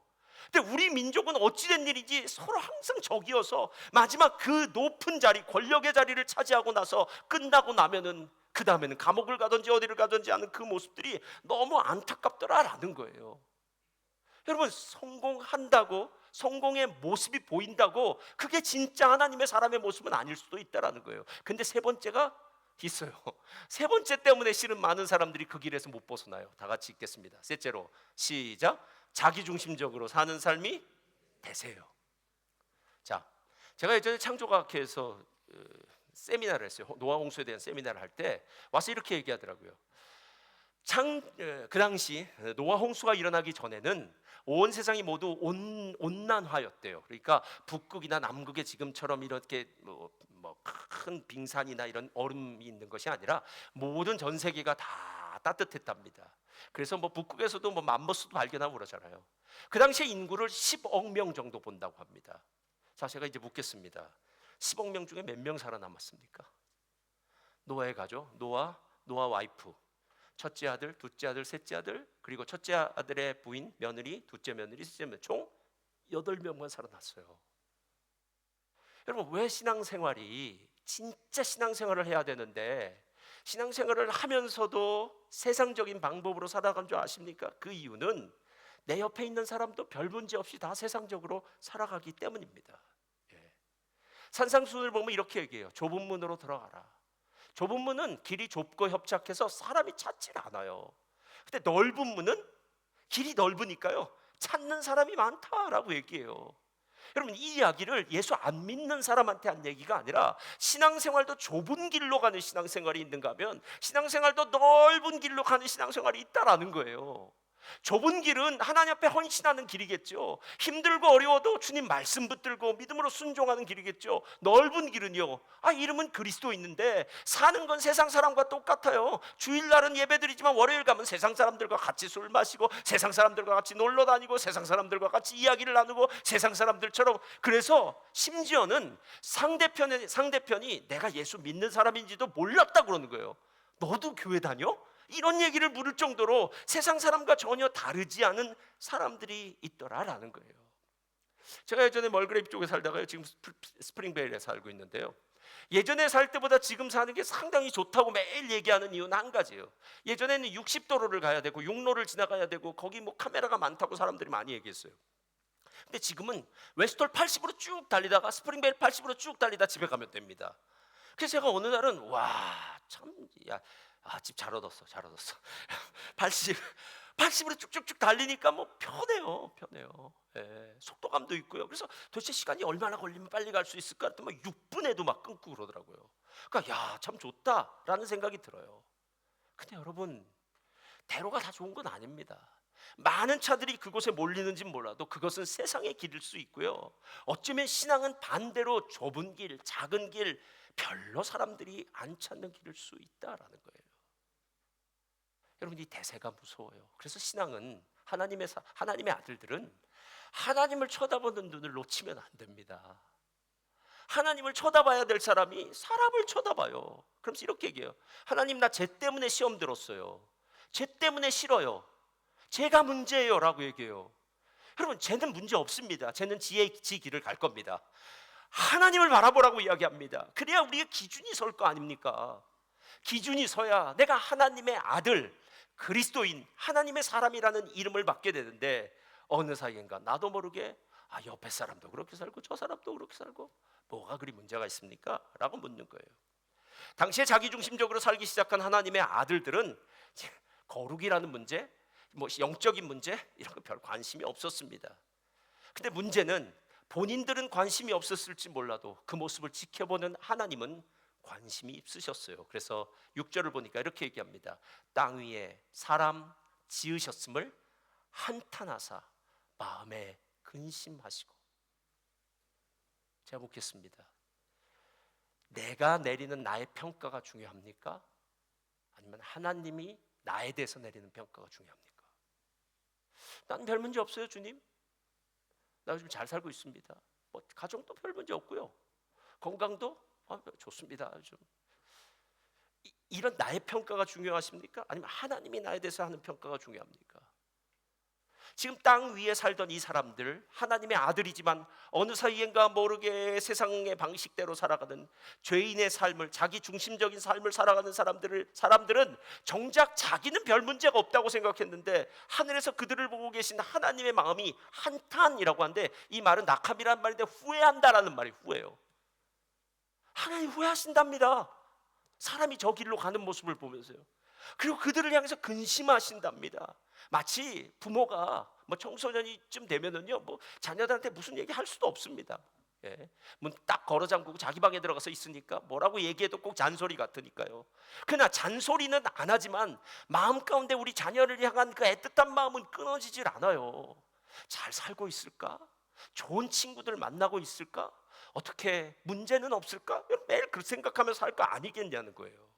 근데 우리 민족은 어찌된 일인지 서로 항상 적이어서 마지막 그 높은 자리, 권력의 자리를 차지하고 나서 끝나고 나면은 그 다음에는 감옥을 가든지 어디를 가든지 하는 그 모습들이 너무 안타깝더라라는 거예요. 여러분, 성공한다고 성공의 모습이 보인다고 그게 진짜 하나님의 사람의 모습은 아닐 수도 있다라는 거예요. 근데 세 번째가 있어요. 세 번째 때문에 실은 많은 사람들이 그 길에서 못 벗어나요. 다 같이 읽겠습니다. 셋째로, 시작. 자기중심적으로 사는 삶이 대세요. 자, 제가 예전에 창조과학회에서 세미나를 했어요. 노아 홍수에 대한 세미나를 할 때 와서 이렇게 얘기하더라고요. 그 당시 노아 홍수가 일어나기 전에는 온 세상이 모두 온난화였대요. 그러니까 북극이나 남극에 지금처럼 이렇게 큰 빙산이나 이런 얼음이 있는 것이 아니라 모든 전 세계가 다 따뜻했답니다. 그래서 북극에서도 맘모스도 발견하고 그러잖아요. 그 당시에 인구를 10억 명 정도 본다고 합니다. 자, 제가 이제 묻겠습니다. 10억 명 중에 몇 명 살아남았습니까? 노아의 가족, 노아 와이프, 첫째 아들, 둘째 아들, 셋째 아들, 그리고 첫째 아들의 부인, 며느리, 둘째 며느리, 셋째 며느리, 총 8명만 살아났어요. 여러분, 왜 신앙생활이 진짜 신앙생활을 해야 되는데 신앙생활을 하면서도 세상적인 방법으로 살아간 줄 아십니까? 그 이유는 내 옆에 있는 사람도 별 문제 없이 다 세상적으로 살아가기 때문입니다. 예. 산상수훈을 보면 이렇게 얘기해요. 좁은 문으로 들어가라. 좁은 문은 길이 좁고 협착해서 사람이 찾질 않아요. 근데 넓은 문은 길이 넓으니까요, 찾는 사람이 많다라고 얘기해요. 여러분, 이 이야기를 예수 안 믿는 사람한테 한 얘기가 아니라 신앙생활도 좁은 길로 가는 신앙생활이 있는가 하면 신앙생활도 넓은 길로 가는 신앙생활이 있다라는 거예요. 좁은 길은 하나님 앞에 헌신하는 길이겠죠. 힘들고 어려워도 주님 말씀 붙들고 믿음으로 순종하는 길이겠죠. 넓은 길은요, 이름은 그리스도 있는데 사는 건 세상 사람과 똑같아요. 주일날은 예배드리지만 월요일 가면 세상 사람들과 같이 술 마시고 세상 사람들과 같이 놀러 다니고 세상 사람들과 같이 이야기를 나누고 세상 사람들처럼, 그래서 심지어는 상대편이 내가 예수 믿는 사람인지도 몰랐다 그러는 거예요. 너도 교회 다녀? 이런 얘기를 물을 정도로 세상 사람과 전혀 다르지 않은 사람들이 있더라라는 거예요. 제가 예전에 멀그레이브 쪽에 살다가요, 지금 스프링베일에 살고 있는데요, 예전에 살 때보다 지금 사는 게 상당히 좋다고 매일 얘기하는 이유는 한 가지예요. 예전에는 60도로를 가야 되고 6로를 지나가야 되고 거기 뭐 카메라가 많다고 사람들이 많이 얘기했어요. 근데 지금은 웨스톨 80으로 쭉 달리다가 스프링베일 80으로 쭉 달리다 집에 가면 됩니다. 그래서 제가 어느 날은 집 잘 얻었어. 80으로 쭉쭉쭉 달리니까 뭐 편해요. 예, 속도감도 있고요. 그래서 도대체 시간이 얼마나 걸리면 빨리 갈 수 있을까 했더니 막 6분에도 막 끊고 그러더라고요. 그러니까 참 좋다라는 생각이 들어요. 근데 여러분, 대로가 다 좋은 건 아닙니다. 많은 차들이 그곳에 몰리는지 몰라도 그것은 세상의 길일 수 있고요, 어쩌면 신앙은 반대로 좁은 길, 작은 길, 별로 사람들이 안 찾는 길일 수 있다라는 거예요. 여러분, 이 대세가 무서워요. 그래서 신앙은 하나님의 아들들은 하나님을 쳐다보는 눈을 놓치면 안 됩니다. 하나님을 쳐다봐야 될 사람이 사람을 쳐다봐요. 그러면서 이렇게 얘기해요. 하나님, 나 쟤 때문에 시험 들었어요. 쟤 때문에 싫어요. 쟤가 문제예요 라고 얘기해요. 여러분, 쟤는 문제 없습니다. 쟤는 지 길을 갈 겁니다. 하나님을 바라보라고 이야기합니다. 그래야 우리의 기준이 설 거 아닙니까? 기준이 서야 내가 하나님의 아들, 그리스도인, 하나님의 사람이라는 이름을 받게 되는데, 어느 사이인가 나도 모르게 옆에 사람도 그렇게 살고 저 사람도 그렇게 살고 뭐가 그리 문제가 있습니까? 라고 묻는 거예요. 당시에 자기중심적으로 살기 시작한 하나님의 아들들은 거룩이라는 문제, 뭐 영적인 문제 이런 거 별 관심이 없었습니다. 근데 문제는 본인들은 관심이 없었을지 몰라도 그 모습을 지켜보는 하나님은 관심이 있으셨어요. 그래서 6절을 보니까 이렇게 얘기합니다. 땅 위에 사람 지으셨음을 한탄하사 마음에 근심하시고. 제가 묻겠습니다. 내가 내리는 나의 평가가 중요합니까? 아니면 하나님이 나에 대해서 내리는 평가가 중요합니까? 난 별 문제 없어요, 주님. 나 요즘 잘 살고 있습니다. 뭐 가정도 별 문제 없고요, 건강도 좋습니다. 요즘 이런 나의 평가가 중요하십니까? 아니면 하나님이 나에 대해서 하는 평가가 중요합니까? 지금 땅 위에 살던 이 사람들, 하나님의 아들이지만 어느 사이엔가 모르게 세상의 방식대로 살아가는 죄인의 삶을, 자기 중심적인 삶을 살아가는 사람들은 정작 자기는 별 문제가 없다고 생각했는데 하늘에서 그들을 보고 계신 하나님의 마음이 한탄이라고 하는데, 이 말은 낙함이라는 말인데 후회한다라는 말이 후회예요. 하나님 후회하신답니다. 사람이 저 길로 가는 모습을 보면서요. 그리고 그들을 향해서 근심하신답니다. 마치 부모가 뭐 청소년이쯤 되면은요, 뭐 자녀들한테 무슨 얘기 할 수도 없습니다. 예. 문 딱 걸어 잠그고 자기 방에 들어가서 있으니까 뭐라고 얘기해도 꼭 잔소리 같으니까요. 그러나 잔소리는 안 하지만 마음 가운데 우리 자녀를 향한 그 애틋한 마음은 끊어지질 않아요. 잘 살고 있을까? 좋은 친구들 만나고 있을까? 어떻게 문제는 없을까? 매일 그 생각하면서 살 거 아니겠냐는 거예요.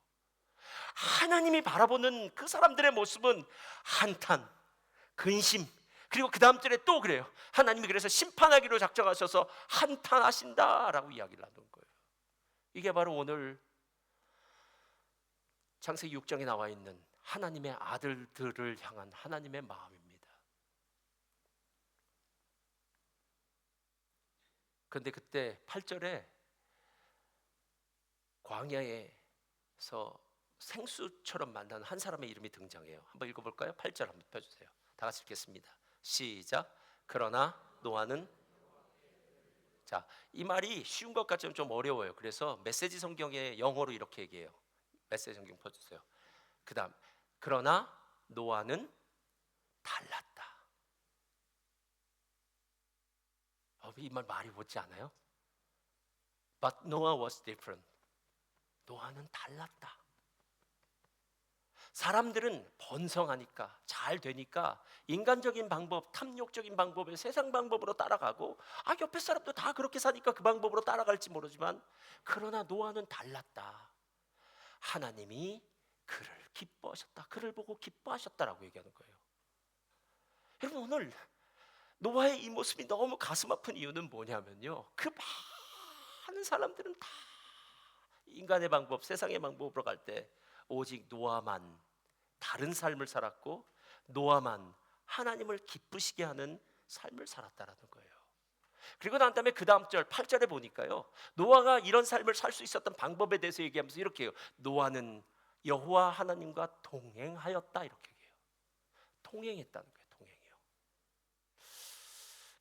하나님이 바라보는 그 사람들의 모습은 한탄, 근심, 그리고 그 다음 절에 또 그래요. 하나님이 그래서 심판하기로 작정하셔서 한탄하신다라고 이야기를 나눈 거예요. 이게 바로 오늘 창세기 6장에 나와 있는 하나님의 아들들을 향한 하나님의 마음입니다. 그런데 그때 8절에 광야에서 생수처럼 만나는 한 사람의 이름이 등장해요. 한번 읽어볼까요? 8절 한번 펴주세요. 다 같이 읽겠습니다. 시작. 그러나 노아는, 자, 이 말이 쉬운 것 같지만 좀 어려워요. 그래서 메시지 성경에 영어로 이렇게 얘기해요. 메시지 성경 펴주세요. 그 다음, 그러나 노아는 달랐다. 이 말 말이 못지 않아요? But Noah was different. 노아는 달랐다. 사람들은 번성하니까, 잘 되니까 인간적인 방법, 탐욕적인 방법을 세상 방법으로 따라가고, 옆에 사람도 다 그렇게 사니까 그 방법으로 따라갈지 모르지만, 그러나 노아는 달랐다. 하나님이 그를 기뻐하셨다. 그를 보고 기뻐하셨다라고 얘기하는 거예요. 여러분, 오늘 노아의 이 모습이 너무 가슴 아픈 이유는 뭐냐면요, 그 많은 사람들은 다 인간의 방법, 세상의 방법으로 갈 때 오직 노아만 다른 삶을 살았고, 노아만 하나님을 기쁘시게 하는 삶을 살았다라는 거예요. 그리고 난 다음에 그 다음 절 8절에 보니까요, 노아가 이런 삶을 살 수 있었던 방법에 대해서 얘기하면서 이렇게 해요. 노아는 여호와 하나님과 동행하였다, 이렇게 얘기해요. 동행했다는 거예요. 동행이요.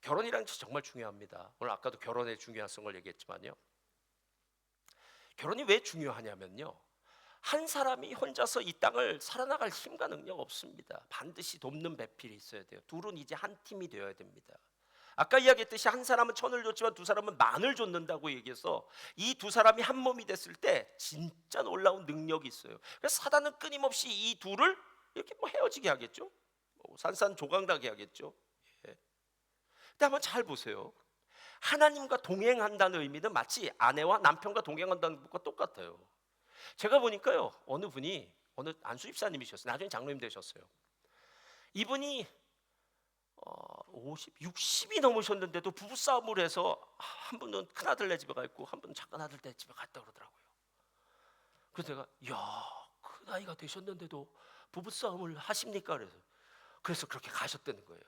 결혼이라는 것이 정말 중요합니다. 오늘 아까도 결혼의 중요성을 얘기했지만요, 결혼이 왜 중요하냐면요, 한 사람이 혼자서 이 땅을 살아나갈 힘과 능력 없습니다. 반드시 돕는 배필이 있어야 돼요. 둘은 이제 한 팀이 되어야 됩니다. 아까 이야기했듯이 한 사람은 천을 줬지만 두 사람은 만을 줬는다고 얘기해서 이 두 사람이 한 몸이 됐을 때 진짜 놀라운 능력이 있어요. 그래서 사단은 끊임없이 이 둘을 이렇게 헤어지게 하겠죠. 산산조각나게 하겠죠. 예. 근데 한번 잘 보세요. 하나님과 동행한다는 의미는 마치 아내와 남편과 동행한다는 것과 똑같아요. 제가 보니까요, 어느 분이, 어느 안수 집사님이셨어요. 나중에 장로님 되셨어요. 이분이 50, 60이 넘으셨는데도 부부싸움을 해서 한 분은 큰아들네 집에 가 있고 한 분은 작은아들네 집에 갔다 그러더라고요. 그래서 제가, 야, 그 나이가 되셨는데도 부부싸움을 하십니까? 그래서 그렇게 가셨다는 거예요.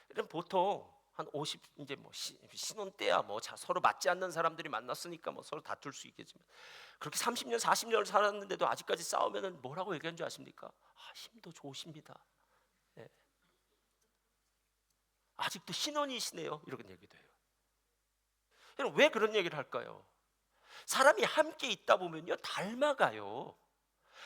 그럼 보통 한 50, 이제 뭐 신혼 때야 뭐 서로 맞지 않는 사람들이 만났으니까 뭐 서로 다툴 수 있겠지만, 그렇게 30년 40년을 살았는데도 아직까지 싸우면은 뭐라고 얘기하는 줄 아십니까? 힘도 좋으십니다. 네. 아직도 신혼이시네요, 이렇게 얘기도 해요. 여러분, 왜 그런 얘기를 할까요? 사람이 함께 있다 보면요, 닮아가요.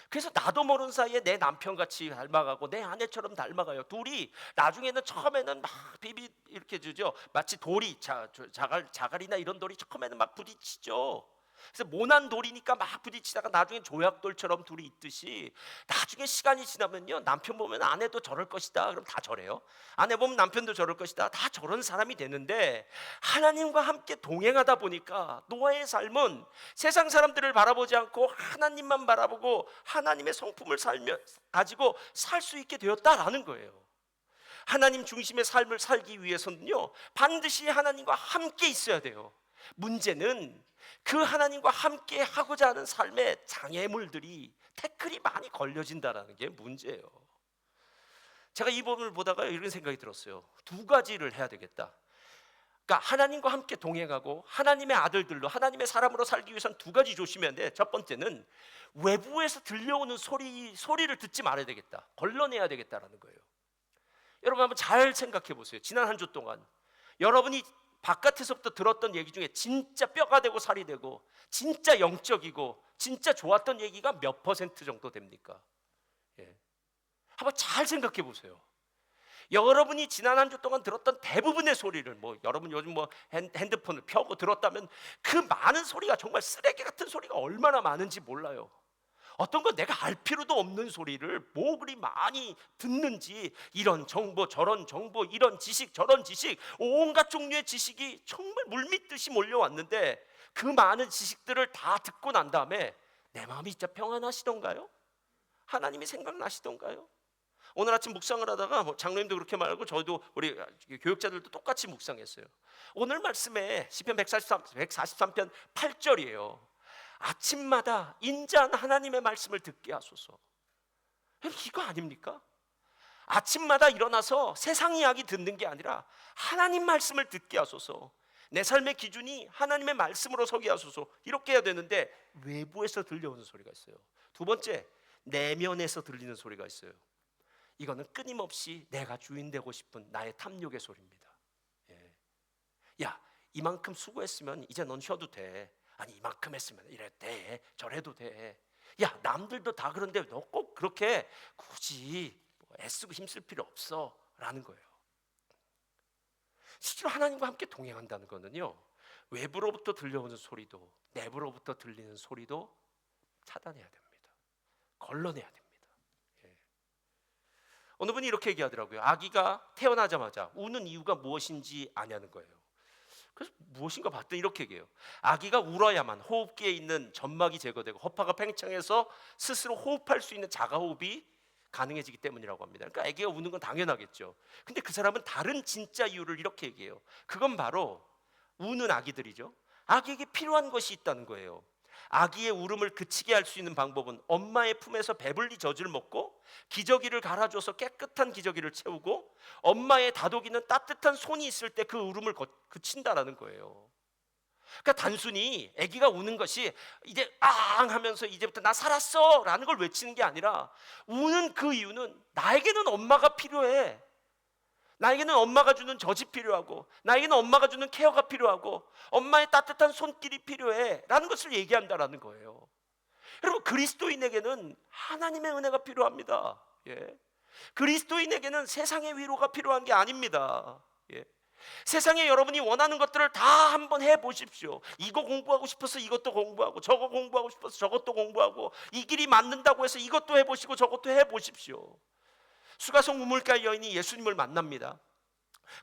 그래서 나도 모르는 사이에 내 남편같이 닮아가고 내 아내처럼 닮아가요. 둘이 나중에는, 처음에는 막 비비 이렇게 주죠. 마치 돌이, 자갈이나 이런 돌이 처음에는 막 부딪히죠. 그래서 모난 돌이니까 막 부딪히다가 나중에 조약돌처럼 둘이 있듯이, 나중에 시간이 지나면요, 남편 보면 아내도 저럴 것이다, 그럼 다 저래요. 아내 보면 남편도 저럴 것이다, 다 저런 사람이 되는데, 하나님과 함께 동행하다 보니까 노아의 삶은 세상 사람들을 바라보지 않고 하나님만 바라보고 하나님의 성품을 가지고 살 수 있게 되었다라는 거예요. 하나님 중심의 삶을 살기 위해서는요, 반드시 하나님과 함께 있어야 돼요. 문제는 그 하나님과 함께 하고자 하는 삶의 장애물들이, 태클이 많이 걸려진다는 게 문제예요. 제가 이 부분을 보다가 이런 생각이 들었어요. 두 가지를 해야 되겠다. 그러니까 하나님과 함께 동행하고 하나님의 아들들로, 하나님의 사람으로 살기 위해서는 두 가지 조심해야 돼. 첫 번째는 외부에서 들려오는 소리를 듣지 말아야 되겠다. 걸러내야 되겠다라는 거예요. 여러분, 한번 잘 생각해 보세요. 지난 한 주 동안 여러분이 바깥에서부터 들었던 얘기 중에 진짜 뼈가 되고 살이 되고 진짜 영적이고 진짜 좋았던 얘기가 몇 % 정도 됩니까? 예. 한번 잘 생각해 보세요. 여러분이 지난 한 주 동안 들었던 대부분의 소리를, 여러분 요즘 핸드폰을 펴고 들었다면 그 많은 소리가, 정말 쓰레기 같은 소리가 얼마나 많은지 몰라요. 어떤 건 내가 알 필요도 없는 소리를 뭐 그리 많이 듣는지, 이런 정보 저런 정보, 이런 지식 저런 지식, 온갖 종류의 지식이 정말 물밀듯이 몰려왔는데, 그 많은 지식들을 다 듣고 난 다음에 내 마음이 진짜 평안하시던가요? 하나님이 생각나시던가요? 오늘 아침 묵상을 하다가 장로님도 그렇게 말하고 저도, 우리 교육자들도 똑같이 묵상했어요. 오늘 말씀에 시편 143편 8절이에요. 아침마다 인자한 하나님의 말씀을 듣게 하소서. 이거 아닙니까? 아침마다 일어나서 세상 이야기 듣는 게 아니라 하나님 말씀을 듣게 하소서. 내 삶의 기준이 하나님의 말씀으로 서게 하소서. 이렇게 해야 되는데 외부에서 들려오는 소리가 있어요. 두 번째, 내면에서 들리는 소리가 있어요. 이거는 끊임없이 내가 주인 되고 싶은 나의 탐욕의 소리입니다. 예. 야, 이만큼 수고했으면 이제 넌 쉬어도 돼. 아니, 이만큼 했으면 이래도 돼, 저래도 돼. 야, 남들도 다 그런데 너 꼭 그렇게 굳이 애쓰고 힘쓸 필요 없어 라는 거예요. 실제로 하나님과 함께 동행한다는 거는요, 외부로부터 들려오는 소리도 내부로부터 들리는 소리도 차단해야 됩니다. 걸러내야 됩니다. 예. 어느 분이 이렇게 얘기하더라고요. 아기가 태어나자마자 우는 이유가 무엇인지 아냐는 거예요. 그래서 무엇인가 봤더니 이렇게 얘기해요. 아기가 울어야만 호흡기에 있는 점막이 제거되고 허파가 팽창해서 스스로 호흡할 수 있는 자가호흡이 가능해지기 때문이라고 합니다. 그러니까 아기가 우는 건 당연하겠죠. 근데 그 사람은 다른 진짜 이유를 이렇게 얘기해요. 그건 바로 우는 아기들이죠. 아기에게 필요한 것이 있다는 거예요. 아기의 울음을 그치게 할 수 있는 방법은 엄마의 품에서 배불리 젖을 먹고 기저귀를 갈아줘서 깨끗한 기저귀를 채우고 엄마의 다독이는 따뜻한 손이 있을 때 그 울음을 그친다라는 거예요. 그러니까 단순히 아기가 우는 것이 이제 앙 하면서 이제부터 나 살았어 라는 걸 외치는 게 아니라, 우는 그 이유는 나에게는 엄마가 필요해. 나에게는 엄마가 주는 젖이 필요하고 나에게는 엄마가 주는 케어가 필요하고 엄마의 따뜻한 손길이 필요해 라는 것을 얘기한다라는 거예요. 여러분, 그리스도인에게는 하나님의 은혜가 필요합니다. 예. 그리스도인에게는 세상의 위로가 필요한 게 아닙니다. 예. 세상에 여러분이 원하는 것들을 다 한번 해보십시오. 이거 공부하고 싶어서 이것도 공부하고, 저거 공부하고 싶어서 저것도 공부하고, 이 길이 맞는다고 해서 이것도 해보시고 저것도 해보십시오. 수가성 우물가의 여인이 예수님을 만납니다.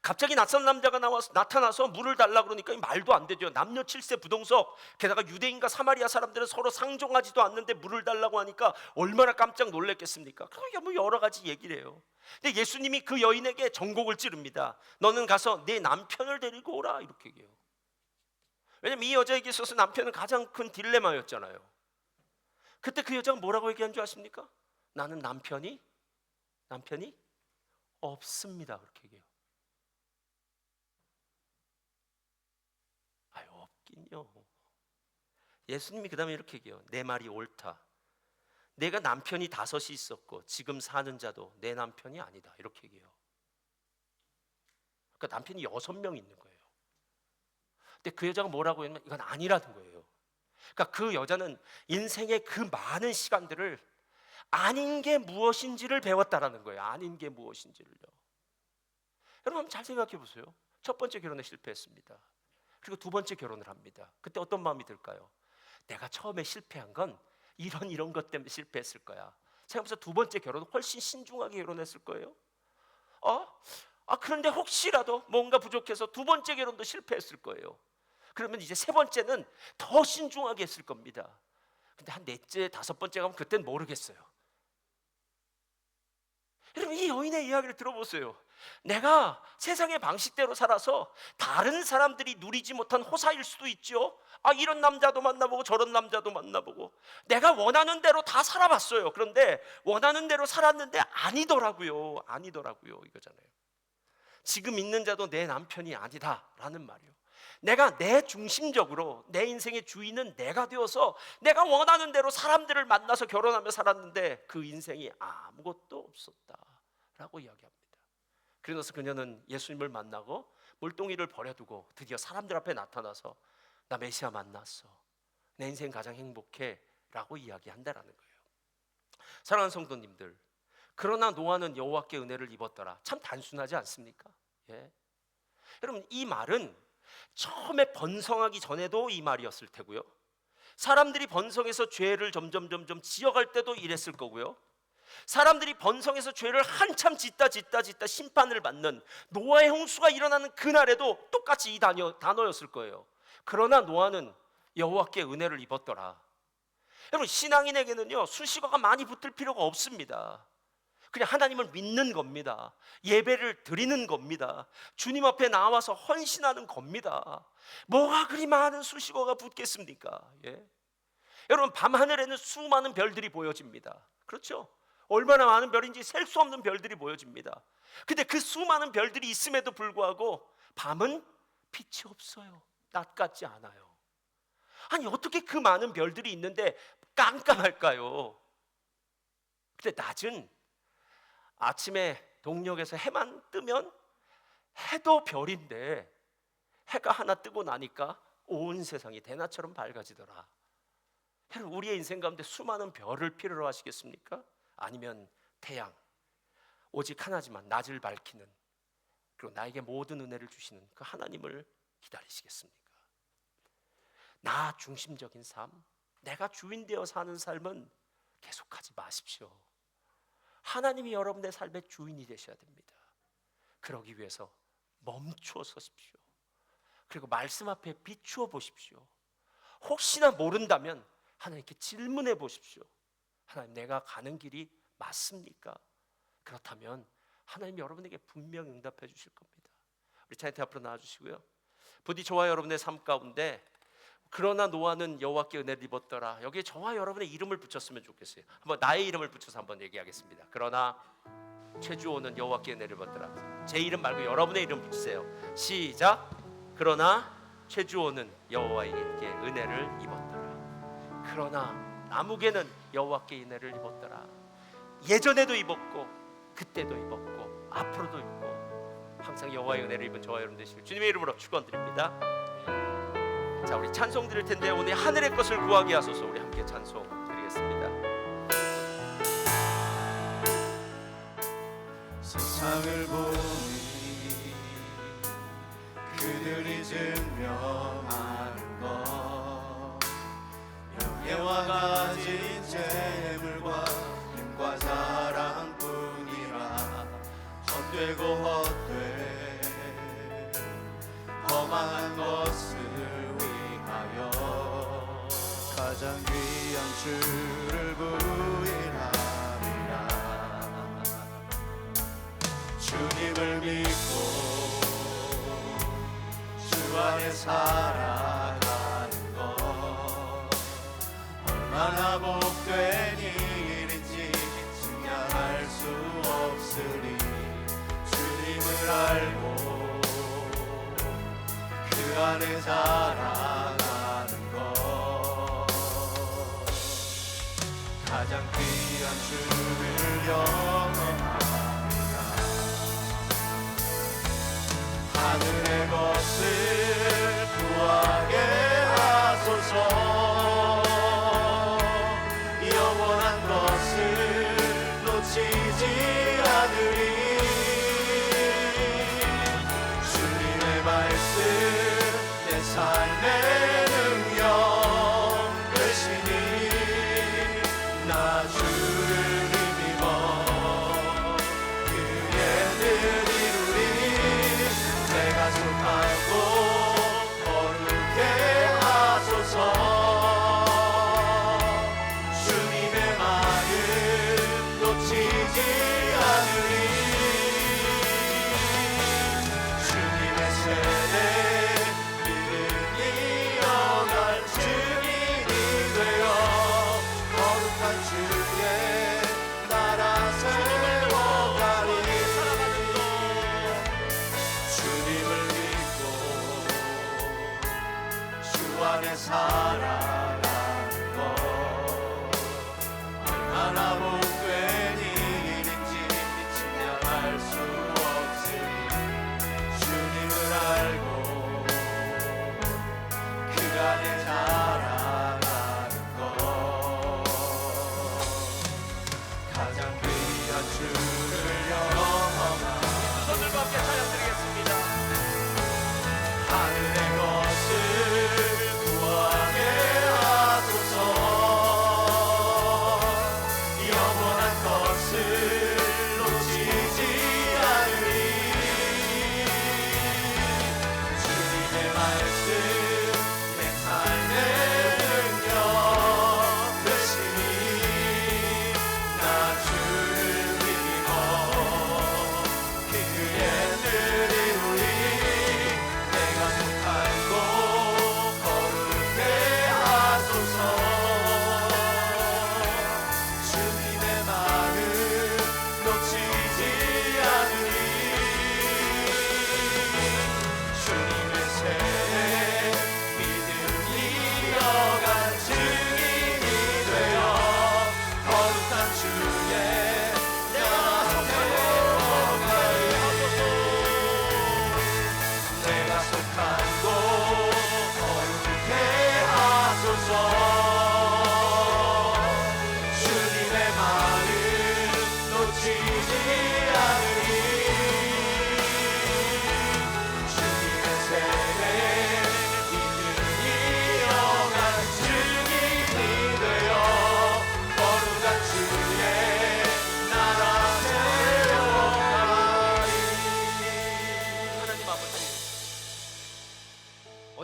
갑자기 낯선 남자가 나타나서 물을 달라 그러니까 말도 안 되죠. 남녀 7세 부동석, 게다가 유대인과 사마리아 사람들은 서로 상종하지도 않는데 물을 달라고 하니까 얼마나 깜짝 놀랐겠습니까? 그러니까 뭐 여러 가지 얘기를 해요. 근데 예수님이 그 여인에게 전곡을 찌릅니다. 너는 가서 내 남편을 데리고 오라, 이렇게 얘기해요. 왜냐면 이 여자에게 있어서 남편은 가장 큰 딜레마였잖아요. 그때 그 여자가 뭐라고 얘기한 줄 아십니까? 나는 남편이 없습니다, 그렇게 얘기해요. 아유, 없긴요. 예수님이 그 다음에 이렇게 얘기해요. 내 말이 옳다. 내가 남편이 5이 있었고 지금 사는 자도 내 남편이 아니다, 이렇게 얘기해요. 그러니까 남편이 6명 있는 거예요. 근데 그 여자가 뭐라고 했냐면 이건 아니라는 거예요. 그러니까 그 여자는 인생의 그 많은 시간들을 아닌 게 무엇인지를 배웠다라는 거예요. 아닌 게 무엇인지를요. 여러분 한번 잘 생각해 보세요. 첫 번째 결혼에 실패했습니다. 그리고 두 번째 결혼을 합니다. 그때 어떤 마음이 들까요? 내가 처음에 실패한 건 이런 것 때문에 실패했을 거야. 생각해보세요. 두 번째 결혼은 훨씬 신중하게 결혼했을 거예요. 그런데 혹시라도 뭔가 부족해서 두 번째 결혼도 실패했을 거예요. 그러면 이제 세 번째는 더 신중하게 했을 겁니다. 근데 한 넷째, 5번째 가면 그땐 모르겠어요. 여러분, 이 여인의 이야기를 들어보세요. 내가 세상의 방식대로 살아서 다른 사람들이 누리지 못한 호사일 수도 있죠. 이런 남자도 만나보고 저런 남자도 만나보고 내가 원하는 대로 다 살아봤어요. 그런데 원하는 대로 살았는데 아니더라고요. 이거잖아요. 지금 있는 자도 내 남편이 아니다 라는 말이요. 내가 내 중심적으로 내 인생의 주인은 내가 되어서 내가 원하는 대로 사람들을 만나서 결혼하며 살았는데 그 인생이 아무것도 없었다 라고 이야기합니다. 그래서 그녀는 예수님을 만나고 물동이를 버려두고 드디어 사람들 앞에 나타나서 나 메시아 만났어, 내 인생 가장 행복해 라고 이야기한다라는 거예요. 사랑하는 성도님들, 그러나 노아는 여호와께 은혜를 입었더라. 참 단순하지 않습니까? 예. 여러분, 이 말은 처음에 번성하기 전에도 이 말이었을 테고요, 사람들이 번성해서 죄를 점점 지어갈 때도 이랬을 거고요, 사람들이 번성해서 죄를 한참 짓다 심판을 받는 노아의 홍수가 일어나는 그날에도 똑같이 이 단어였을 거예요. 그러나 노아는 여호와께 은혜를 입었더라. 여러분, 신앙인에게는요 수식어가 많이 붙을 필요가 없습니다. 그냥 하나님을 믿는 겁니다. 예배를 드리는 겁니다. 주님 앞에 나와서 헌신하는 겁니다. 뭐가 그리 많은 수식어가 붙겠습니까? 예? 여러분, 밤하늘에는 수많은 별들이 보여집니다. 그렇죠? 얼마나 많은 별인지 셀 수 없는 별들이 보여집니다. 근데 그 수많은 별들이 있음에도 불구하고 밤은 빛이 없어요. 낮 같지 않아요. 아니 어떻게 그 많은 별들이 있는데 깜깜할까요? 근데 낮은 아침에 동력에서 해만 뜨면 해도 별인데 해가 하나 뜨고 나니까 온 세상이 대낮처럼 밝아지더라. 여러분, 우리의 인생 가운데 수많은 별을 필요로 하시겠습니까? 아니면 태양, 오직 하나지만 낮을 밝히는, 그리고 나에게 모든 은혜를 주시는 그 하나님을 기다리시겠습니까? 나 중심적인 삶, 내가 주인 되어 사는 삶은 계속하지 마십시오. 하나님이 여러분의 삶의 주인이 되셔야 됩니다. 그러기 위해서 멈추어 서십시오. 그리고 말씀 앞에 비추어 보십시오. 혹시나 모른다면 하나님께 질문해 보십시오. 하나님, 내가 가는 길이 맞습니까? 그렇다면 하나님이 여러분에게 분명 응답해 주실 겁니다. 우리 차이트 앞으로 나와주시고요. 부디 저와 여러분의 삶 가운데 그러나 노아는 여호와께 은혜를 입었더라, 여기에 저와 여러분의 이름을 붙였으면 좋겠어요. 한번 나의 이름을 붙여서 한번 얘기하겠습니다. 그러나 최주호는 여호와께 은혜를 입었더라. 제 이름 말고 여러분의 이름 붙이세요. 시작. 그러나 최주호는 여호와에게 은혜를 입었더라. 그러나 나무개는 여호와께 은혜를 입었더라. 예전에도 입었고 그때도 입었고 앞으로도 입고 항상 여호와의 은혜를 입은 저와 여러분 되시길 주님의 이름으로 축원드립니다. 자, 우리 찬송 드릴 텐데 오늘 하늘의 것을 구하게 하소서. 우리 함께 찬송 드리겠습니다. 세상을 보니 그들이 증명하는 것, 명예와 가진 재물과 힘과 사랑뿐이라 헛되고 헛돼 허망한 것을 위하여 가장 귀한 주를 부인하리라. 주님을 믿고 주 안에 살아가는 것 얼마나 복된 일인지 증명할 수 없으니 주님을 알고 그 안에 살아가는 것 가장 귀한 주를 영원하리라. 하늘의 것을 구하게 하소서. 영원한 것을 놓치지 않으리. 주님의 말씀 내 삶의 능력 되시니 나 주를 힘입어 그의 뜻 이루리. 내가 속하고 거룩해 하소서. 주님의 마음 놓치지 않으리. 주님의 세대 믿음이 이어갈 증인이 되어 거룩한 주의 나라 세워가리. 주님을 믿고 주 안에 살아가는 것 얼마나 복된 일인지 증명할 수 없으니 주님을 알고 그 안에 살아가는 것 가장 귀한 주를 영원하리. 손들과 함께 찬양 드리겠습니다. 하늘의 것을 구하게 하소서. 영원한 것을 놓치지 않으리. 주님의 말씀 내 삶의 능력 되시니 나 주를 힘입어 그의 뜻 이루리. 내가 속할 곳 거룩해 하소서. 주님의 마음 놓치지 않으리. 주님의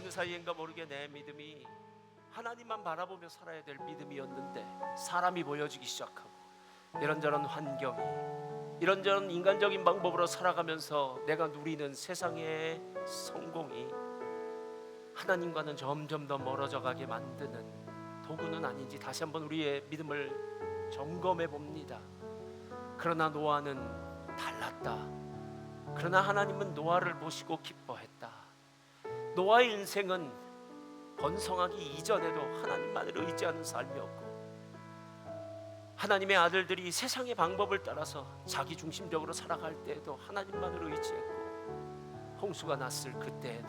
어느 사이인가 모르게 내 믿음이 하나님만 바라보며 살아야 될 믿음이었는데 사람이 보여지기 시작하고 이런저런 환경이 이런저런 인간적인 방법으로 살아가면서 내가 누리는 세상의 성공이 하나님과는 점점 더 멀어져 가게 만드는 도구는 아닌지 다시 한번 우리의 믿음을 점검해 봅니다. 그러나 노아는 달랐다. 그러나 하나님은 노아를 보시고 기뻐했다. 노아의 인생은 번성하기 이전에도 하나님만을 의지하는 삶이었고, 하나님의 아들들이 세상의 방법을 따라서 자기 중심적으로 살아갈 때에도 하나님만을 의지했고, 홍수가 났을 그때에도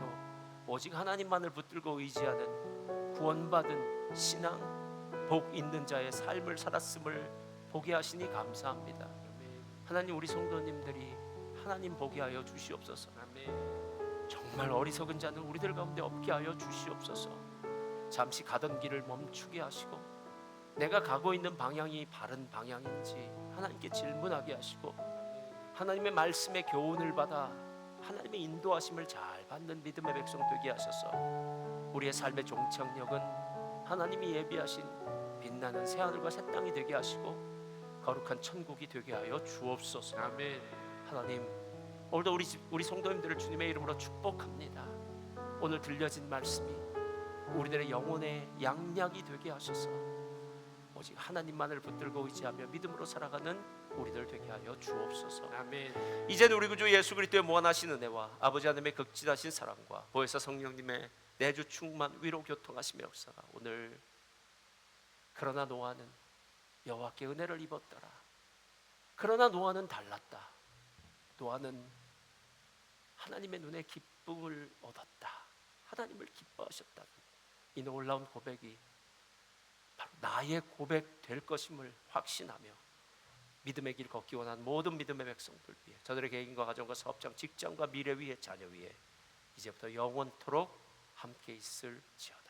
오직 하나님만을 붙들고 의지하는 구원받은 신앙, 복 있는 자의 삶을 살았음을 보게 하시니 감사합니다. 하나님, 우리 성도님들이 하나님 보게 하여 주시옵소서. 정말 어리석은 자는 우리들 가운데 없게 하여 주시옵소서. 잠시 가던 길을 멈추게 하시고 내가 가고 있는 방향이 바른 방향인지 하나님께 질문하게 하시고 하나님의 말씀의 교훈을 받아 하나님의 인도하심을 잘 받는 믿음의 백성 되게 하셔서 우리의 삶의 종착역은 하나님이 예비하신 빛나는 새하늘과 새 땅이 되게 하시고 거룩한 천국이 되게 하여 주옵소서. 아멘. 하나님, 오늘도 우리 성도님들을 주님의 이름으로 축복합니다. 오늘 들려진 말씀이 우리들의 영혼의 양약이 되게 하셔서 오직 하나님만을 붙들고 의지하며 믿음으로 살아가는 우리들 되게 하여 주옵소서. 아멘. 이제는 우리 구주 예수 그리스도의 무한하신 은혜와 아버지 하나님의 극진하신 사랑과 보혜사 성령님의 내주 충만 위로 교통하시며 역사가 오늘 그러나 노아는 여호와께 은혜를 입었더라. 그러나 노아는 달랐다. 노아는 하나님의 눈에 기쁨을 얻었다. 하나님을 기뻐하셨다. 이 놀라운 고백이 바로 나의 고백 될 것임을 확신하며 믿음의 길 걷기 원하는 모든 믿음의 백성들 위해 저들의 개인과 가정과 사업장 직장과 미래 위에 자녀 위에 이제부터 영원토록 함께 있을지어다.